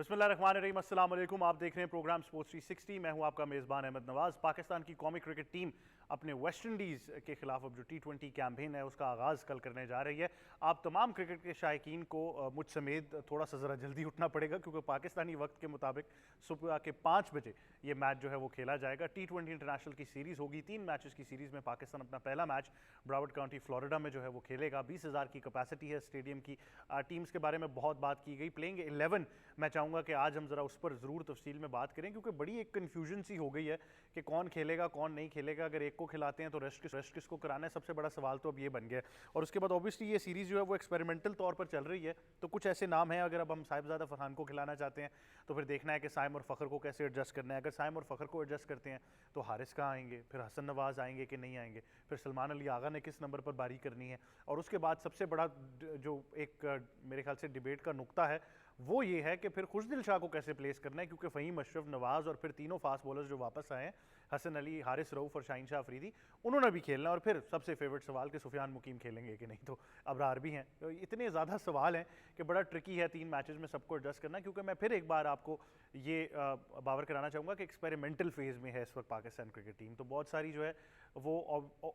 बिस्मिल्लाहिर्रहमानिर्रहीम, अस्सलाम वालेकुम। आप देख रहे हैं प्रोग्राम स्पोर्ट्स 360। मैं हूं आपका मेज़बान अहमद नवाज़। पाकिस्तान की कौमी क्रिकेट टीम अपने वेस्ट इंडीज़ के खिलाफ अब जो T20 कैंपेन है उसका आगाज़ कल करने जा रही है। आप तमाम क्रिकेट के शायकीन को मुझ समेत थोड़ा सा ज़रा जल्दी उठना पड़ेगा, क्योंकि पाकिस्तानी वक्त के मुताबिक सुबह के 5 बजे ये मैच जो है वो खेला जाएगा। T20 इंटरनेशनल की सीरीज़ होगी। 3 मैचेस की सीरीज़ में पाकिस्तान अपना पहला मैच ब्रावड काउंटी फ्लोरिडा में जो है वो खेलेगा। 20,000 की कैपेसिटी है स्टेडियम की। टीम्स के बारे में बहुत बात की गई। प्लेइंग 11 मैं चाहूँगा कि आज हम ज़रा उस पर ज़रूर तफसील में बात करें, क्योंकि बड़ी एक कन्फ्यूजन सी हो गई है कि कौन खेलेगा कौन नहीं खेलेगा। अगर एक को खिलाते हैं तो रेस्ट किसको कराना है, सबसे बड़ा सवाल तो अब ये बन गया। और उसके बाद ऑब्वियसली ये सीरीज़ जो है वो एक्सपेरिमेंटल तौर पर चल रही है, तो कुछ ऐसे नाम हैं, अगर अब हम साहिबजादा फरहान को खिलाना चाहते हैं तो फिर देखना है कि साइम और फ़खर को कैसे एडजस्ट करना है। अगर साइम और फ़खर को एडजस्ट करते हैं तो हारिस कहाँ आएंगे, फिर हसन नवाज़ आएंगे कि नहीं आएंगे, फिर सलमान अली आगा ने किस नंबर पर बारी करनी है। और उसके बाद सबसे बड़ा जो एक मेरे ख्याल से डिबेट का नुक्ता है वो ये है कि फिर खुशदिल शाह को कैसे प्लेस करना है, क्योंकि फ़हीम अशरफ, नवाज़ और फिर तीनों फास्ट बॉलर्स जो वापस आए हैं, हसन अली, हारिस रऊफ़ और शाहीन शाह अफरीदी, उन्होंने भी खेलना है। और फिर सबसे फेवरेट सवाल कि सुफियान मुकीम खेलेंगे कि नहीं, तो अबरार भी हैं। तो इतने ज़्यादा सवाल हैं कि बड़ा ट्रिकी है 3 मैचेस में सबको एडजस्ट करना। क्योंकि मैं फिर एक बार आपको ये बावर कराना चाहूँगा कि एक्सपेरिमेंटल फेज़ में है इस वक्त पाकिस्तान क्रिकेट टीम। तो बहुत सारी जो है वो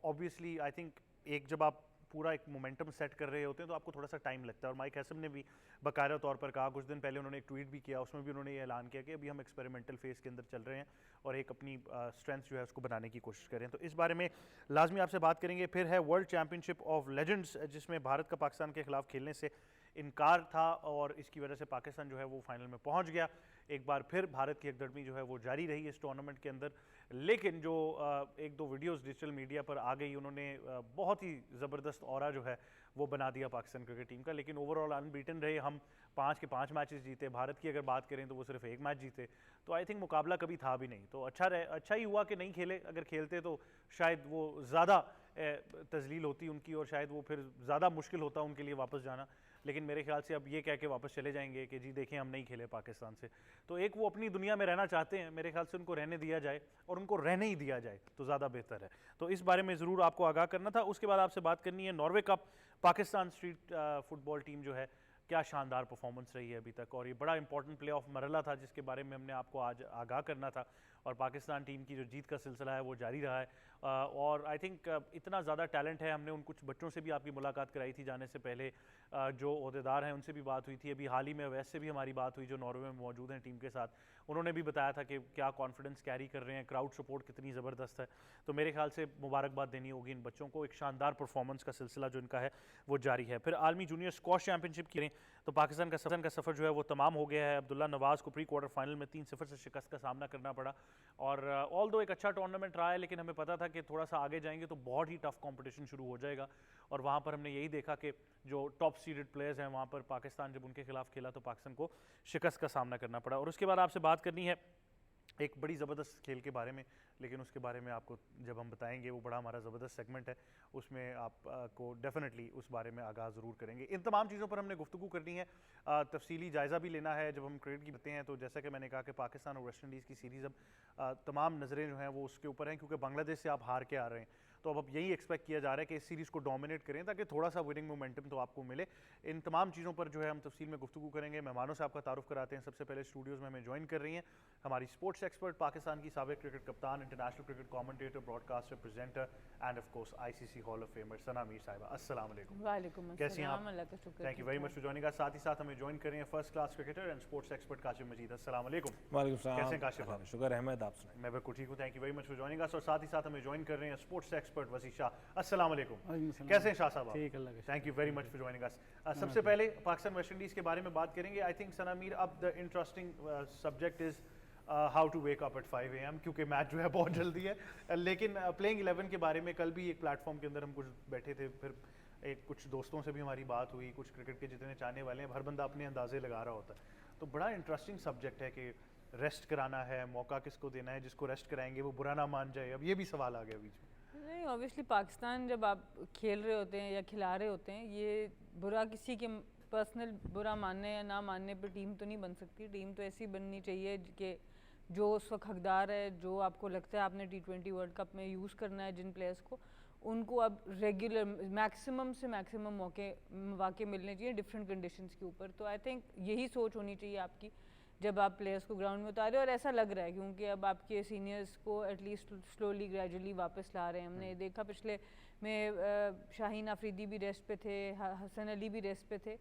ऑब्वियसली आई थिंक एक जब आप पूरा एक मोमेंटम सेट कर रहे होते हैं तो आपको थोड़ा सा टाइम लगता है। और माइक हैसम ने भी बाकायदा तौर पर कहा, कुछ दिन पहले उन्होंने एक ट्वीट भी किया, उसमें भी उन्होंने ये ऐलान किया कि अभी हम एक्सपेरिमेंटल फेज़ के अंदर चल रहे हैं और एक अपनी स्ट्रेंथ जो है उसको बनाने की कोशिश करें। तो इस बारे में लाजमी आपसे बात करेंगे। फिर है वर्ल्ड चैम्पियनशिप ऑफ लेजेंड्स, जिसमें भारत का पाकिस्तान के खिलाफ खेलने से इनकार था और इसकी वजह से पाकिस्तान जो है वो फाइनल में पहुंच गया। एक बार फिर भारत की एकदर्मी जो है वो जारी रही इस टूर्नामेंट के अंदर। लेकिन जो एक दो वीडियोस डिजिटल मीडिया पर आ गई, उन्होंने बहुत ही ज़बरदस्त ऑरा जो है वो बना दिया पाकिस्तान क्रिकेट टीम का। लेकिन ओवरऑल अनबीटन रहे हम, 5 के 5 मैचेस जीते। भारत की अगर बात करें तो वो सिर्फ 1 मैच जीते। तो आई थिंक मुकाबला कभी था भी नहीं। तो अच्छा ही हुआ कि नहीं खेले। अगर खेलते तो शायद वो ज़्यादा तजलील होती उनकी और शायद वो फिर ज़्यादा मुश्किल होता उनके लिए वापस जाना। लेकिन मेरे ख्याल से अब ये कह के वापस चले जाएंगे कि जी देखें हम नहीं खेले पाकिस्तान से, तो एक वो अपनी दुनिया में रहना चाहते हैं। मेरे ख्याल से उनको रहने दिया जाए और उनको रहने ही दिया जाए तो ज़्यादा बेहतर है। तो इस बारे में ज़रूर आपको आगाह करना था। उसके बाद आपसे बात करनी है Norway cup. Pakistan street football team जो है क्या शानदार परफॉर्मेंस रही है अभी तक, और ये बड़ा इंपॉर्टेंट प्ले ऑफ मरहला था जिसके बारे में हमने आपको आज आगाह करना था। और पाकिस्तान टीम की जो जीत का सिलसिला है वो जारी रहा है। और आई थिंक इतना ज़्यादा टैलेंट है। हमने उन कुछ बच्चों से भी आपकी मुलाकात कराई थी जाने से पहले, जो ओहदेदार हैं उनसे भी बात हुई थी। अभी हाल ही में वैसे भी हमारी बात हुई जो नॉर्वे में मौजूद हैं टीम के साथ, उन्होंने भी बताया था कि क्या कॉन्फिडेंस कैरी कर रहे हैं, क्राउड सपोर्ट कितनी ज़बरदस्त है। तो मेरे ख्याल से मुबारकबाद देनी होगी इन बच्चों को। एक शानदार परफॉर्मेंस का सिलसिला जो इनका है वो जारी है। फिर आलमी जूनियर स्क्वॉश चैंपियनशिप की तो पाकिस्तान का सफ़र जो है वो तमाम हो गया है। अब्दुल्ला नवाज़ को प्री क्वार्टर फाइनल में 3-0 से शिकस्त का सामना करना पड़ा। और ऑल दो एक अच्छा टूर्नामेंट रहा है, लेकिन हमें पता था कि थोड़ा सा आगे जाएंगे तो बहुत ही टफ कंपटीशन शुरू हो जाएगा। और वहाँ पर हमने यही देखा कि जो टॉप सीडेड प्लेयर्स हैं वहाँ पर पाकिस्तान जब उनके खिलाफ खेला तो पाकिस्तान को शिकस्त का सामना करना पड़ा। और उसके बाद आपसे बात करनी है एक बड़ी ज़बरदस्त खेल के बारे में, लेकिन उसके बारे में आपको जब हम बताएंगे, वो बड़ा हमारा ज़बरदस्त सेगमेंट है, उसमें आपको डेफिनेटली उस बारे में आगाह ज़रूर करेंगे। इन तमाम चीज़ों पर हमने गुफ्तगू करनी है, तफसीली जायज़ा भी लेना है। जब हम क्रिकेट की बातें हैं तो जैसा कि मैंने कहा कि पाकिस्तान और वेस्ट इंडीज़ की सीरीज़ अब तमाम नज़रें जो हैं वो उसके ऊपर हैं, क्योंकि बांग्लादेश से आप हार के आ रहे हैं। तो अब यही एक्सपेक्ट किया जा रहा है कि इस सीरीज़ को डोमिनेट करें ताकि थोड़ा सा विनिंग मोमेंटम तो आपको मिले। इन तमाम चीज़ों पर जो है हम तफसील में गुफ्तगू करेंगे। मेहमानों से आपका तारुफ कराते हैं। सबसे पहले स्टूडियोज़ में हमें ज्वाइन कर रही हैं हमारी स्पोर्ट्स एक्सपर्ट, पाकिस्तान की साबिक cricket captain, international cricket commentator, broadcaster, presenter and of course ICC hall of famer Sana Mir Sahiba. अस्सलाम वालेकुम। वालेकुम कैसी हैं आप? अस्सलाम, अल्लाह का शुक्र। Thank you very much for joining us. साथ ही साथ हमें ज्वाइन कर रहे हैं first class cricketer and sports expert Kashif Majid. अस्सलाम वालेकुम। वालेकुम सलाम। कैसे हैं काशिफ आप? शुक्र अहमद, आप सुनाएं। मैं बिल्कुल ठीक हूँ, thank you very much for joining अस। और साथ ही साथ हमें ज्वाइन कर रहे हैं स्पोर्ट्स एक्सपर्ट वसी शाह। अस्सलाम वालेकुम। कैसे हैं शाह साहब? ठीक, अल्लाह का thank you very much for joining अस। सबसे पहले पाकिस्तान वेस्ट इंडीज़ के बारे में बात करेंगे। आई थिंक सना मीर, अब the interesting subject is how to wake up at 5 AM, क्योंकि मैच जो है बहुत जल्दी है। लेकिन प्लेइंग 11 के बारे में कल भी एक प्लेटफॉर्म के अंदर हम कुछ बैठे थे, फिर कुछ दोस्तों से भी हमारी बात हुई, कुछ क्रिकेट के जितने चाहने वाले हैं, हर बंदा अपने अंदाजे लगा रहा होता है। तो बड़ा इंटरेस्टिंग सब्जेक्ट है कि रेस्ट कराना है, मौका किसको देना है, जिसको रेस्ट कराएंगे वो बुरा ना मान जाए। अब ये भी सवाल आ गया बीच में। नहीं, ऑब्वियसली पाकिस्तान जब आप खेल रहे होते हैं या खिला रहे होते हैं, ये बुरा किसी के पर्सनल बुरा मानने या ना मानने पर टीम तो नहीं बन सकती। टीम तो ऐसी बननी चाहिए कि जो उस वक्त हकदार है, जो आपको लगता है आपने T20 वर्ल्ड कप में यूज़ करना है जिन प्लेयर्स को, उनको अब रेगुलर मैक्सिमम से मैक्सिमम मौके मिलने चाहिए डिफरेंट कंडीशंस के ऊपर। तो आई थिंक यही सोच होनी चाहिए आपकी जब आप प्लेयर्स को ग्राउंड में उतारे, और ऐसा लग रहा है क्योंकि अब आपके सीनियर्स को एटलीस्ट स्लोली ग्रेजुअली वापस ला रहे हैं। हमने देखा पिछले में शाहीन आफरीदी भी रेस्ट पे थे, हसन अली भी रेस्ट पे थे,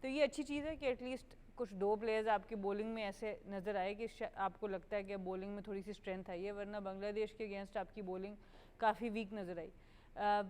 तो ये अच्छी चीज़ है कि एटलीस्ट कुछ 2 प्लेयर्स आपके बॉलिंग में ऐसे नज़र आए कि आपको लगता है कि बॉलिंग में थोड़ी सी स्ट्रेंथ आई है, वरना बांग्लादेश के अगेंस्ट आपकी बॉलिंग काफ़ी वीक नज़र आई।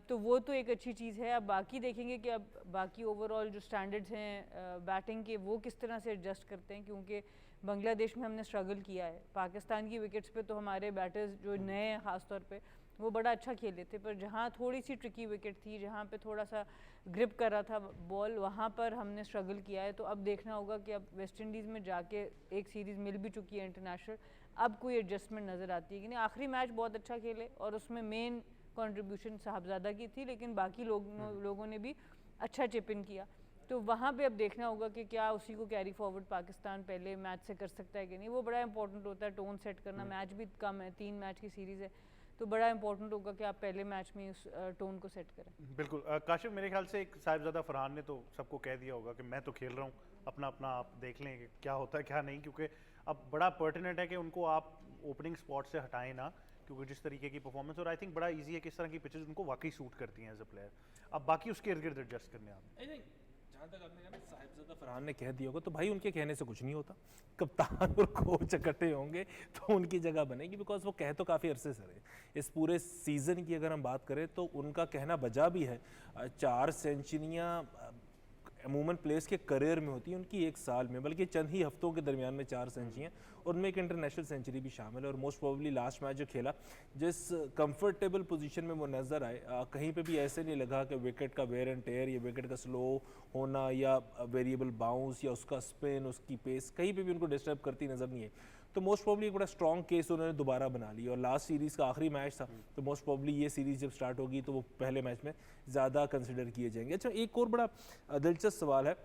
तो वो तो एक अच्छी चीज़ है। अब बाकी देखेंगे कि अब बाकी ओवरऑल जो स्टैंडर्ड्स हैं बैटिंग के वो किस तरह से एडजस्ट करते हैं, क्योंकि बांग्लादेश में हमने स्ट्रगल किया है। पाकिस्तान की विकेट्स पे तो हमारे बैटर्स जो नए हैं ख़ास तौर पे वो बड़ा अच्छा खेले थे, पर जहाँ थोड़ी सी ट्रिकी विकेट थी, जहाँ पे थोड़ा सा ग्रिप कर रहा था बॉल, वहाँ पर हमने स्ट्रगल किया है। तो अब देखना होगा कि अब वेस्ट इंडीज़ में जाके एक सीरीज़ मिल भी चुकी है इंटरनेशनल, अब कोई एडजस्टमेंट नज़र आती है कि नहीं। आखिरी मैच बहुत अच्छा खेले और उसमें मेन कंट्रीब्यूशन साहबजादा की थी, लेकिन बाकी लोगों ने भी अच्छा चिप इन किया। तो वहाँ पे अब देखना होगा कि क्या उसी को कैरी फॉरवर्ड पाकिस्तान पहले मैच से कर सकता है कि नहीं। वो बड़ा इंपॉर्टेंट होता है, टोन सेट करना। मैच भी कम है, 3 मैच की सीरीज़ है, तो बड़ा इंपॉर्टेंट होगा कि आप पहले मैच में उस टोन को सेट करें। बिल्कुल। काशिफ, मेरे ख्याल से एक साहिबजादा फरहान ने तो सबको कह दिया होगा कि मैं तो खेल रहा हूँ, अपना अपना आप देख लें कि क्या होता है क्या नहीं, क्योंकि अब बड़ा पर्टिनेंट है कि उनको आप ओपनिंग स्पॉट से हटाएं ना, क्योंकि जिस तरीके की परफॉर्मेंस, और आई थिंक बड़ा इजी है किस तरह की पिचेस उनको वाकई सूट करती हैं एज अ प्लेयर। अब बाकी उसके इर्द गिर्द एडजस्ट करने आप। जहाँ तक आपने कहा साहिबजादा फरहान ने कह दिया होगा, तो भाई उनके कहने से कुछ नहीं होता। कप्तान और कोच इकट्ठे होंगे तो उनकी जगह बनेगी, बिकॉज वो कह तो काफ़ी अरसे से रहे। इस पूरे सीज़न की अगर हम बात करें तो उनका कहना बजा भी है। 4 सेंचुरियाँ अमूमन प्लेयर्स के करियर में होती है, उनकी एक साल में, बल्कि चंद ही हफ्तों के दरमियान में 4 सेंचुरियाँ, और उनमें एक इंटरनेशनल सेंचुरी भी शामिल है। और मोस्ट प्रोबेबली लास्ट मैच जो खेला, जिस कंफर्टेबल पोजीशन में वो नज़र आए, कहीं पे भी ऐसे नहीं लगा कि विकेट का वेयर एंड टेयर या विकेट का स्लो होना या वेरिएबल बाउंस या उसका स्पिन, उसकी पेस कहीं पे भी उनको डिस्टर्ब करती नज़र नहीं है। तो मोस्ट प्रोबेबली एक बड़ा स्ट्रॉन्ग केस उन्होंने दोबारा बना लिया। और लास्ट सीरीज़ का आखिरी मैच था, तो मोस्ट प्रोबेबली ये सीरीज़ जब स्टार्ट होगी तो वो पहले मैच में ज़्यादा कंसिडर किए जाएंगे। अच्छा, एक और बड़ा दिलचस्प सवाल है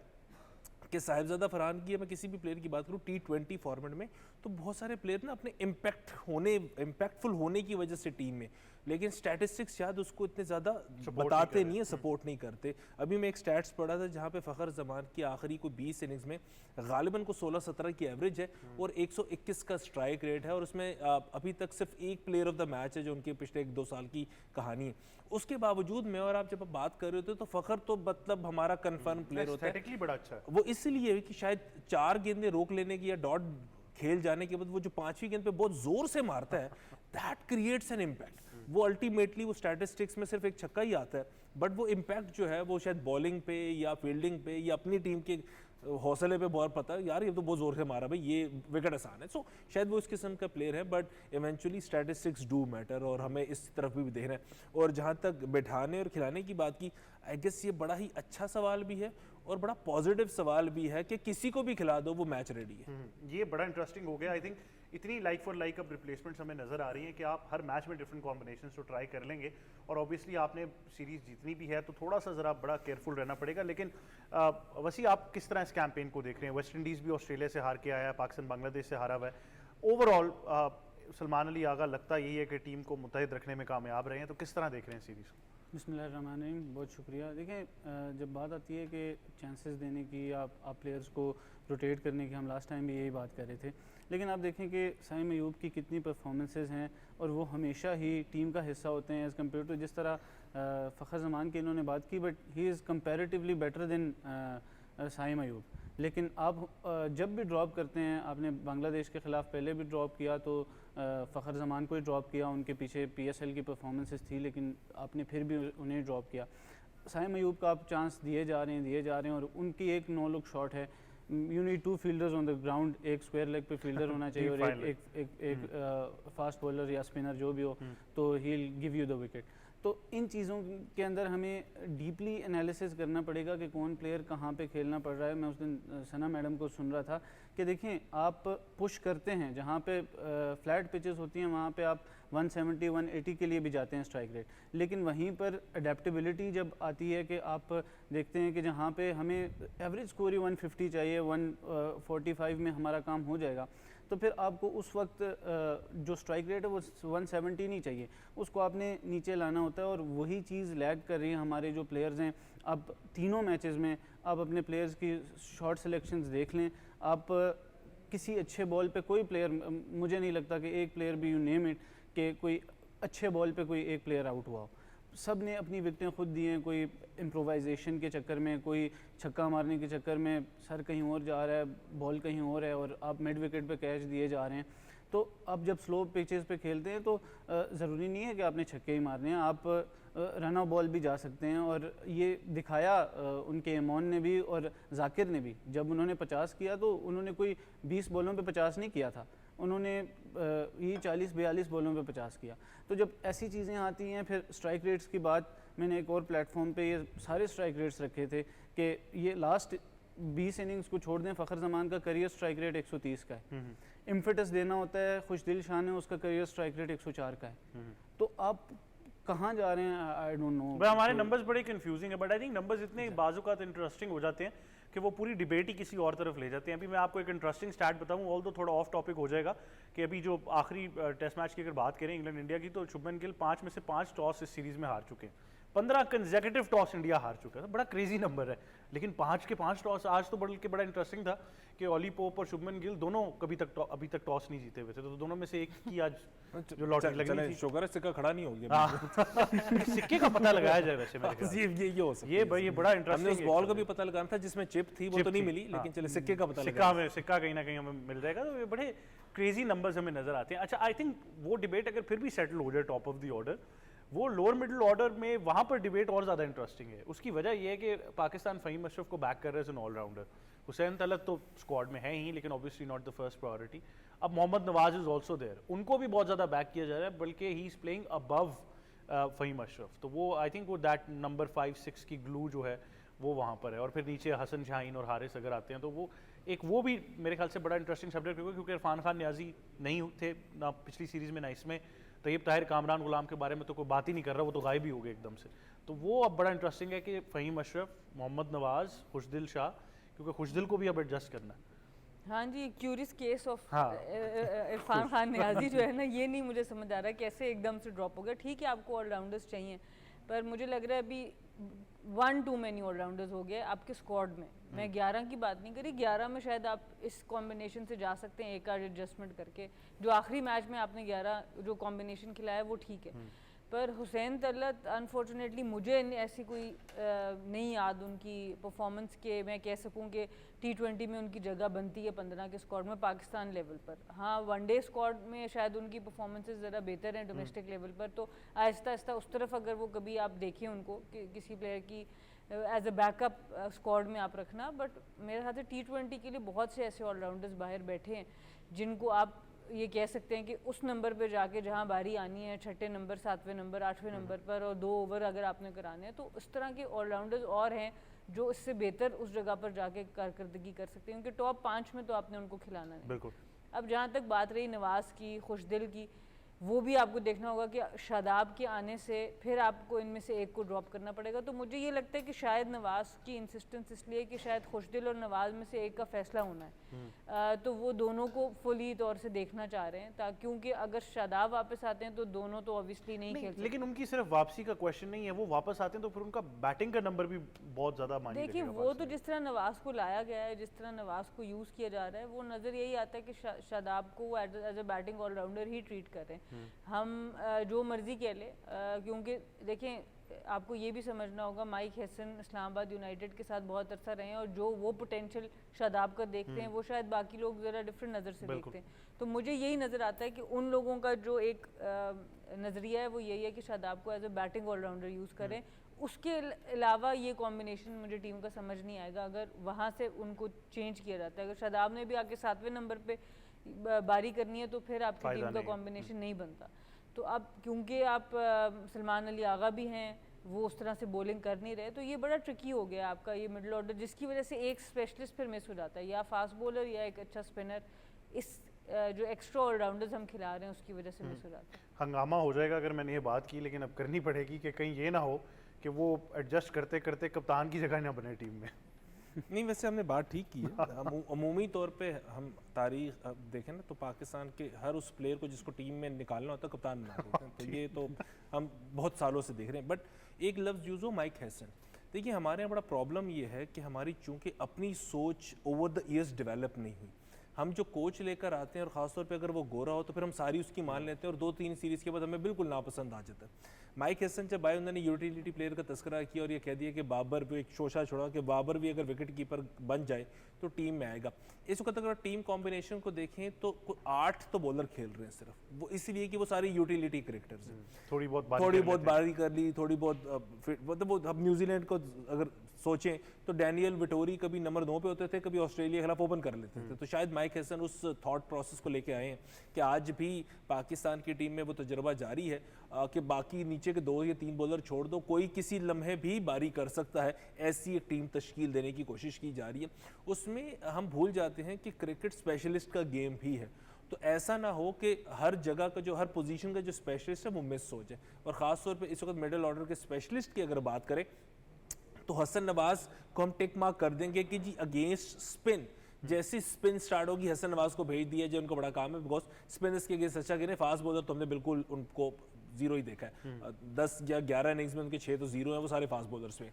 कि साहिबजादा फरहान की, मैं किसी भी प्लेयर की बात करूँ T20 फॉर्मेट में, तो बहुत सारे प्लेयर ना अपने इम्पैक्टफुल होने की वजह से टीम में, लेकिन स्टैटिस्टिक्स शायद उसको इतने ज़्यादा बताते नहीं है, सपोर्ट नहीं करते। अभी मैं एक स्टैट्स पढ़ा था जहाँ पे फ़खर जमान की आखिरी को 20 इनिंग्स में गालिबन को 16-17 की एवरेज है और 121 का स्ट्राइक रेट है, और उसमें अभी तक सिर्फ एक प्लेयर ऑफ द मैच है जो उनके पिछले 1-2 साल की कहानी है। उसके बावजूद में, और आप जब बात कर रहे होते तो फ़खर तो मतलब हमारा कन्फर्म प्लेयर होता है, बड़ा अच्छा है वो इसलिए कि शायद 4 गेंदें रोक लेने की या डॉट खेल जाने के बाद वो जो 5वीं गेंद पे बहुत जोर से मारता है, दैट क्रिएट्स एन इम्पैक्ट। वो अल्टीमेटली वो स्टैटिस्टिक्स में सिर्फ एक छक्का ही आता है, बट वो इम्पैक्ट जो है वो शायद बॉलिंग पे या फील्डिंग पे या अपनी टीम के हौसले पे बहुत पता है, यार ये तो बहुत जोर से मारा भाई, ये विकेट आसान है। सो शायद वो इस किस्म का प्लेयर है, but eventually statistics do matter, और हमें इस तरफ भी देखना है। और जहाँ तक बैठाने और खिलाने की बात की, आई गेस ये बड़ा ही अच्छा सवाल भी है और बड़ा पॉजिटिव सवाल भी है कि किसी को भी खिला दो वो मैच रेडी है। ये बड़ा इंटरेस्टिंग हो गया। आई थिंक इतनी लाइक फॉर लाइक अब रिप्लेसमेंट्स हमें नज़र आ रही हैं कि आप हर मैच में डिफरेंट कॉम्बिनेशंस तो ट्राई कर लेंगे, और ऑब्वियसली आपने सीरीज़ जीतनी भी है तो थोड़ा सा ज़रा बड़ा केयरफुल रहना पड़ेगा। लेकिन वैसे आप किस तरह इस कैंपेन को देख रहे हैं? वेस्ट इंडीज़ भी ऑस्ट्रेलिया से हार के आया है, पाकिस्तान बांग्लादेश से हारा हुआ है। ओवरऑल सलमान अली आगा लगता यही है कि टीम को मुत्तहिद रखने में कामयाब रहे हैं, तो किस तरह देख रहे हैं सीरीज़ को? बिस्मिल्लाहिर्रहमानिर्रहीम, बहुत शुक्रिया। देखें, जब बात आती है कि चांसेस देने की, आप प्लेयर्स को रोटेट करने की, हम लास्ट टाइम भी यही बात कर रहे थे, लेकिन आप देखें कि साइम अयूब की कितनी परफॉर्मेंसेस हैं और वो हमेशा ही टीम का हिस्सा होते हैं एज़ कम्पेयर टू जिस तरह फ़खर ज़मान की इन्होंने बात की, but he is comparatively better than Saim Ayub. लेकिन आप जब भी ड्रॉप करते हैं, आपने बांग्लादेश के ख़िलाफ़ पहले भी ड्रॉप किया तो फ़खर ज़मान को ही ड्रॉप किया, उनके पीछे PSL की परफॉर्मेंसेस थी, लेकिन आपने फिर भी उन्हें ड्रॉप किया। साइम अयूब का आप चांस दिए जा रहे हैं, और उनकी एक नो लुक शॉट है। You need 2 fielders on the ground, एक स्क्वायर लेग पे फील्डर होना चाहिए और एक फास्ट बॉलर या स्पिनर जो भी हो, तो he will give you the wicket. तो इन चीज़ों के अंदर हमें डीपली एनालिसिस करना पड़ेगा कि कौन प्लेयर कहाँ पे खेलना पड़ रहा है। मैं उस दिन सना मैडम को सुन रहा था कि देखें, आप पुश करते हैं जहाँ पे फ्लैट पिचेस होती हैं, वहाँ पे आप 170 180 के लिए भी जाते हैं स्ट्राइक रेट, लेकिन वहीं पर अडेप्टेबिलिटी जब आती है कि आप देखते हैं कि जहाँ पे हमें एवरेज स्कोर ही 150 चाहिए, 145 में हमारा काम हो जाएगा, तो फिर आपको उस वक्त जो स्ट्राइक रेट है वो 170 नहीं चाहिए, उसको आपने नीचे लाना होता है। और वही चीज़ लैग कर रही है हमारे जो प्लेयर्स हैं। अब तीनों मैचेस में आप अपने प्लेयर्स की शॉट सिलेक्शंस देख लें, आप किसी अच्छे बॉल पे कोई प्लेयर, मुझे नहीं लगता कि एक प्लेयर भी, यू नेम इट, कि कोई अच्छे बॉल पे कोई एक प्लेयर आउट हुआ हो। सब ने अपनी विकेटें खुद दी हैं, कोई इम्प्रोवाइजेशन के चक्कर में, कोई छक्का मारने के चक्कर में सर कहीं और जा रहा है, बॉल कहीं और है और आप मिड विकेट पे कैच दिए जा रहे हैं। तो अब जब स्लो पिचेस पे खेलते हैं तो ज़रूरी नहीं है कि आपने छक्के ही मारने हैं, आप रन आउट बॉल भी जा सकते हैं। और ये दिखाया उनके इमोन ने भी और जाकिर ने भी। जब उन्होंने 50 किया तो उन्होंने कोई 20 बॉलों पे 50 नहीं किया था, उन्होंने ही 40-42 बॉलों पे 50 किया। तो जब ऐसी चीज़ें आती हैं, फिर स्ट्राइक रेट्स की बात, मैंने एक और प्लेटफॉर्म पे ये सारे स्ट्राइक रेट्स रखे थे कि ये लास्ट 20 इनिंग्स को छोड़ दें, फ़खर जमान का करियर स्ट्राइक रेट 130 का है, इम्फिटस देना होता है खुशदिल शाह ने, उसका करियर स्ट्राइक रेट 104 का है। तो आप कहाँ जा रहे हैं, आई डोंट नो। हमारे नंबर्स बड़े कंफ्यूजिंग है, बट आई थिंक नंबर्स इतने बाजुकात इंटरेस्टिंग हो जाते हैं कि वो पूरी डिबेट ही किसी और तरफ ले जाते हैं। अभी मैं आपको एक इंटरेस्टिंग स्टैट बताऊं, ऑल दो थोड़ा ऑफ टॉपिक हो जाएगा, कि अभी जो आखिरी टेस्ट मैच की अगर बात करें इंग्लैंड इंडिया की, तो शुभमन गिल 5 में से 5 टॉस इस सीरीज में हार चुके हैं। 15 कंसेक्यूटिव टॉस इंडिया हार चुका है, बड़ा क्रेजी नंबर है। लेकिन 5 के 5 टॉस, आज तो बल्कि बड़ा इंटरेस्टिंग था कि ओली पोप और शुभमन गिल दोनों अभी तक टॉस नहीं जीते हुए थे, तो दोनों में से एक की आज जो लॉटरी लगनी थी। शुगर है सिक्का खड़ा नहीं हो गया। सिक्के का पता लगाया जाए वैसे मेरे ख्याल से। ये हो सकता है। ये बड़ा इंटरेस्टिंग। हमने उस बॉल का भी पता लगाना था जिसमें चिप थी, वो तो नहीं मिली, लेकिन चले सिक्के का पता लगा। सिक्का कहीं ना कहीं हमें मिल जाएगा। तो ये बड़े क्रेजी नंबर्स हमें नजर आते हैं। अच्छा, आई थिंक वो डिबेट अगर फिर भी सेटल हो जाए टॉप ऑफ द ऑर्डर, वो लोअर मिडिल ऑर्डर में वहाँ पर डिबेट और ज़्यादा इंटरेस्टिंग है। उसकी वजह यह है कि पाकिस्तान फ़हीम अशरफ को बैक कर रहे हैं as an allrounder. Hussain Talat तो स्क्वाड में है ही, लेकिन obviously not the first priority. अब Mohammad Nawaz is also there, उनको भी बहुत ज़्यादा बैक किया जा रहा है, बल्कि he is playing above Faheem Ashraf. तो वो आई थिंक वो दैट नंबर 5-6 की ग्लू जो है वो वहाँ पर है। और फिर नीचे हसन शाहीन और हारिस अगर आते हैं तो वो भी मेरे ख्याल से बड़ा इंटरेस्टिंग सब्जेक्ट होगा, क्योंकि इरफान खान न्याजी नहीं थे ना पिछली सीरीज़ में ना इसमें। तैयब ताहिर, कामरान गुलाम के बारे में तो कोई बात ही नहीं कर रहा, वो तो गायब ही हो गए एकदम से। तो वो अब बड़ा इंटरेस्टिंग है कि फ़हीम अशरफ, मोहम्मद नवाज, खुशदिल शाह, क्योंकि खुशदिल को भी अब एडजस्ट करना है। हाँ जी, क्यूरियस केस ऑफ हाँ। इरफान खान न्याजी जो है ना, ये नहीं मुझे समझ आ रहा है कैसे एकदम से ड्रॉप हो गया। ठीक है, आपको ऑलराउंडर्स चाहिए, पर मुझे लग रहा है अभी 1 टू मैनी ऑलराउंडर्स हो गए आपके स्क्वाड में। मैं 11 की बात नहीं करी, 11 में शायद आप इस कॉम्बिनेशन से जा सकते हैं, एक आध एडजस्टमेंट करके। जो आखिरी मैच में आपने 11 जो कॉम्बिनेशन खिलाया वो ठीक है, पर हुसैन तलत अनफॉर्चुनेटली मुझे ऐसी कोई नहीं याद उनकी परफॉर्मेंस के मैं कह सकूं कि T20 में उनकी जगह बनती है 15 के स्क्वाड में पाकिस्तान लेवल पर। हाँ, वनडे स्क्वाड में शायद उनकी परफॉर्मेंसेस ज़रा बेहतर हैं डोमेस्टिक लेवल पर, तो आहिस्ता आहिस्ता उस तरफ अगर वो कभी आप देखें उनको कि किसी प्लेयर की एज अ बैकअप स्क्वाड में आप रखना। बट मेरे ख्याल से T20 के लिए बहुत से ऐसे ऑलराउंडर्स बाहर बैठे हैं जिनको आप ये कह सकते हैं कि उस नंबर पे जाके जहाँ बारी आनी है, 6ठे नंबर, 7वें नंबर, 8वें नंबर पर, और 2 ओवर अगर आपने कराने हैं, तो उस तरह के ऑलराउंडर्स और हैं जो इससे बेहतर उस जगह पर जाके कारकर्दगी कर सकते हैं, क्योंकि टॉप 5 में तो आपने उनको खिलाना नहीं। बिल्कुल। अब जहाँ तक बात रही नवाज़ की, खुशदिल की, वो भी आपको देखना होगा कि शादाब के आने से फिर आपको इनमें से एक को ड्रॉप करना पड़ेगा। तो मुझे ये लगता है कि शायद नवाज़ की इंसिस्टेंस इसलिए कि शायद खुशदिल और नवाज़ में से एक का फैसला होना है, तो वो दोनों को फुली तौर से देखना चाह रहे हैं, ताकि क्योंकि अगर शादाब वापस आते हैं तो दोनों तो ऑब्वियसली नहीं खेल सकते। लेकिन उनकी सिर्फ वापसी का क्वेश्चन नहीं है, वो वापस आते हैं तो फिर उनका बैटिंग का नंबर भी बहुत ज़्यादा मायने देखिए, रखेगा। वो तो जिस तरह नवाज़ को लाया गया है, जिस तरह नवाज़ को यूज़ किया जा रहा है, वो नज़र यही आता है कि शादाब को वो एज ए बैटिंग ऑलराउंडर ही ट्रीट कर रहे हैं। हम जो मर्जी कह ले, क्योंकि देखें आपको ये भी समझना होगा माइक हैसन इस्लामाबाद यूनाइटेड के साथ बहुत अरसा रहे हैं, और जो वो पोटेंशियल शादाब का देखते हैं वो शायद बाकी लोग ज़रा डिफरेंट नज़र से देखते हैं। तो मुझे यही नज़र आता है कि उन लोगों का जो एक नज़रिया है वो यही है कि शादाब को as a batting allrounder use करें। उसके अलावा ये कॉम्बिनेशन मुझे टीम का समझ नहीं आएगा अगर वहाँ से उनको चेंज किया जाता है। अगर शादाब ने भी आके 7वें नंबर पे बारी करनी है तो फिर आपकी टीम का कॉम्बिनेशन नहीं बनता। तो अब क्योंकि आप सलमान अली आगा भी हैं, वो उस तरह से बॉलिंग कर नहीं रहे, तो ये बड़ा ट्रिकी हो गया आपका ये मिडिल ऑर्डर, जिसकी वजह से एक स्पेशलिस्ट फिर मिस हो जाता है, या फास्ट बॉलर या एक अच्छा स्पिनर। इस जो एक्स्ट्रा ऑलराउंडर्स हम खिला रहे हैं उसकी वजह से मिस हो जाता है। हंगामा हो जाएगा अगर मैंने ये बात की, लेकिन अब करनी पड़ेगी कि कहीं ये ना हो कि वो एडजस्ट करते करते कप्तान की जगह ना बने टीम में। नहीं, वैसे हमने बात ठीक की है। अमूमी तौर पे हम तारीख देखें ना तो पाकिस्तान के हर उस प्लेयर को जिसको टीम में निकालना होता है कप्तान बना देते हैं, तो ये तो हम बहुत सालों से देख रहे हैं। बट एक लफ्ज़ यूज़ हो माइक हैसन, देखिए हमारे यहाँ बड़ा प्रॉब्लम ये है कि हमारी चूँकि अपनी सोच ओवर द ईयर्स डेवलप नहीं हुई, हम जो कोच लेकर आते हैं और ख़ासतौर पे अगर वो गोरा हो तो फिर हम सारी उसकी मान लेते हैं और 2-3 सीरीज़ के बाद हमें बिल्कुल नापसंद आ जाता है। माइक हैसन जब आए उन्होंने यूटिलिटी प्लेयर का तस्करा किया और ये कह दिया कि बाबर भी एक शोशा छोड़ा कि बाबर भी अगर विकेट कीपर बन जाए तो टीम में आएगा। इस वक्त अगर टीम कॉम्बिनेशन को देखें तो 8 तो बॉलर खेल रहे हैं सिर्फ, वो इसलिए कि वो सारी यूटिलिटी क्रिकेटर्स हैं। थोड़ी बहुत बारी कर ली, थोड़ी बहुत मतलब अब न्यूजीलैंड को अगर सोचें तो डैनियल विटोरी कभी नंबर 9 पे होते थे, कभी ऑस्ट्रेलिया के खिलाफ ओपन कर लेते थे। तो शायद माइक हैसन उस थॉट प्रोसेस को लेके आए हैं कि आज भी पाकिस्तान की टीम में वो तजुर्बा जारी है कि बाकी नीचे के 2 या 3 बॉलर छोड़ दो, कोई किसी लम्हे भी बारी कर सकता है, ऐसी एक टीम तश्कील देने की कोशिश की जा रही है। उसमें हम भूल जाते हैं कि क्रिकेट स्पेशलिस्ट का गेम भी है, तो ऐसा ना हो कि हर जगह का जो हर पोजीशन का जो स्पेशलिस्ट है वो मिस हो जाए। और ख़ास तौर पे इस वक्त मिडिल ऑर्डर के स्पेशलिस्ट की अगर बात करें तो हसन नवाज को हम टिक मार्क कर देंगे कि जी अगेंस्ट स्पिन, जैसी स्पिन स्टार्ट होगी हसन नवाज को भेज दिया जो उनका बड़ा काम है, बिकॉज स्पिनर्स के अगेंस्ट अच्छा गिरे। फास्ट बॉलर तो हमने बिल्कुल उनको 0 ही देखा है। 10 या 11 इनिंग्स में उनके 6 तो 0 हैं, वो सारे फास्ट बॉलर्स में।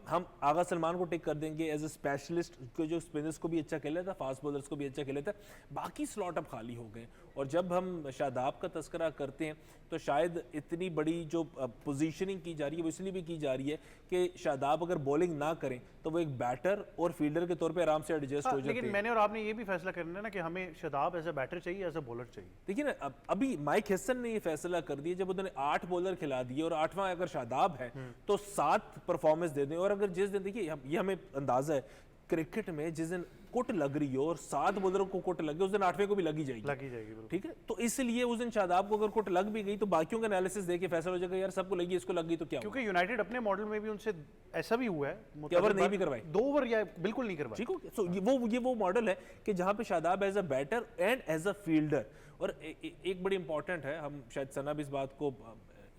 हम आगा सलमान को टिक कर देंगे एज ए स्पेशलिस्ट, जो स्पिनर्स को भी अच्छा खेल लेता, फास्ट बॉलर्स को भी अच्छा खेल लेता। बाकी स्लॉट अब खाली हो गए और जब हम शादाब का तस्करा करते हैं तो शायद इतनी बड़ी जो पोजीशनिंग की जा रही है वो इसलिए भी की जा रही है कि शादाब अगर बॉलिंग ना करें तो वो एक बैटर और फील्डर के तौर पे आराम से एडजस्ट हो जाते हैं। लेकिन मैंने और आपने ये भी फैसला करना है ना कि हमें शादाब एज अ बैटर चाहिए, एज अ बॉलर चाहिए। देखिए ना, अभी माइक हैसन ने ये फैसला कर दिया जब उन्होंने 8 बॉलर खिला दिए और 8वां अगर शादाब है तो 7 परफॉर्मेंस दे दें। और अगर जिस दिन, देखिए ये हमें अंदाजा है क्रिकेट में जिस दिन कुट लग रही हो और 7 बॉलरों को कुट लगे उस दिन 8वें को भी लगी जाएगी, ठीक है। तो इसलिए उस दिन शादाब को अगर कुट लग भी गई तो बाकियों का एनालिसिस देके फैसला हो जाएगा यार सबको लगी, इसको लग गई तो क्या, क्योंकि यूनाइटेड अपने मॉडल में भी उनसे ऐसा भी हुआ है कि ओवर नहीं भी करवाए, 2 ओवर या बिल्कुल नहीं करवाए। ठीक है। सो ये वो मॉडल है कि जहां पे Shadab as a batter and as a fielder. और एक बड़ी इंपॉर्टेंट है, हम शायद सना भी इस बात को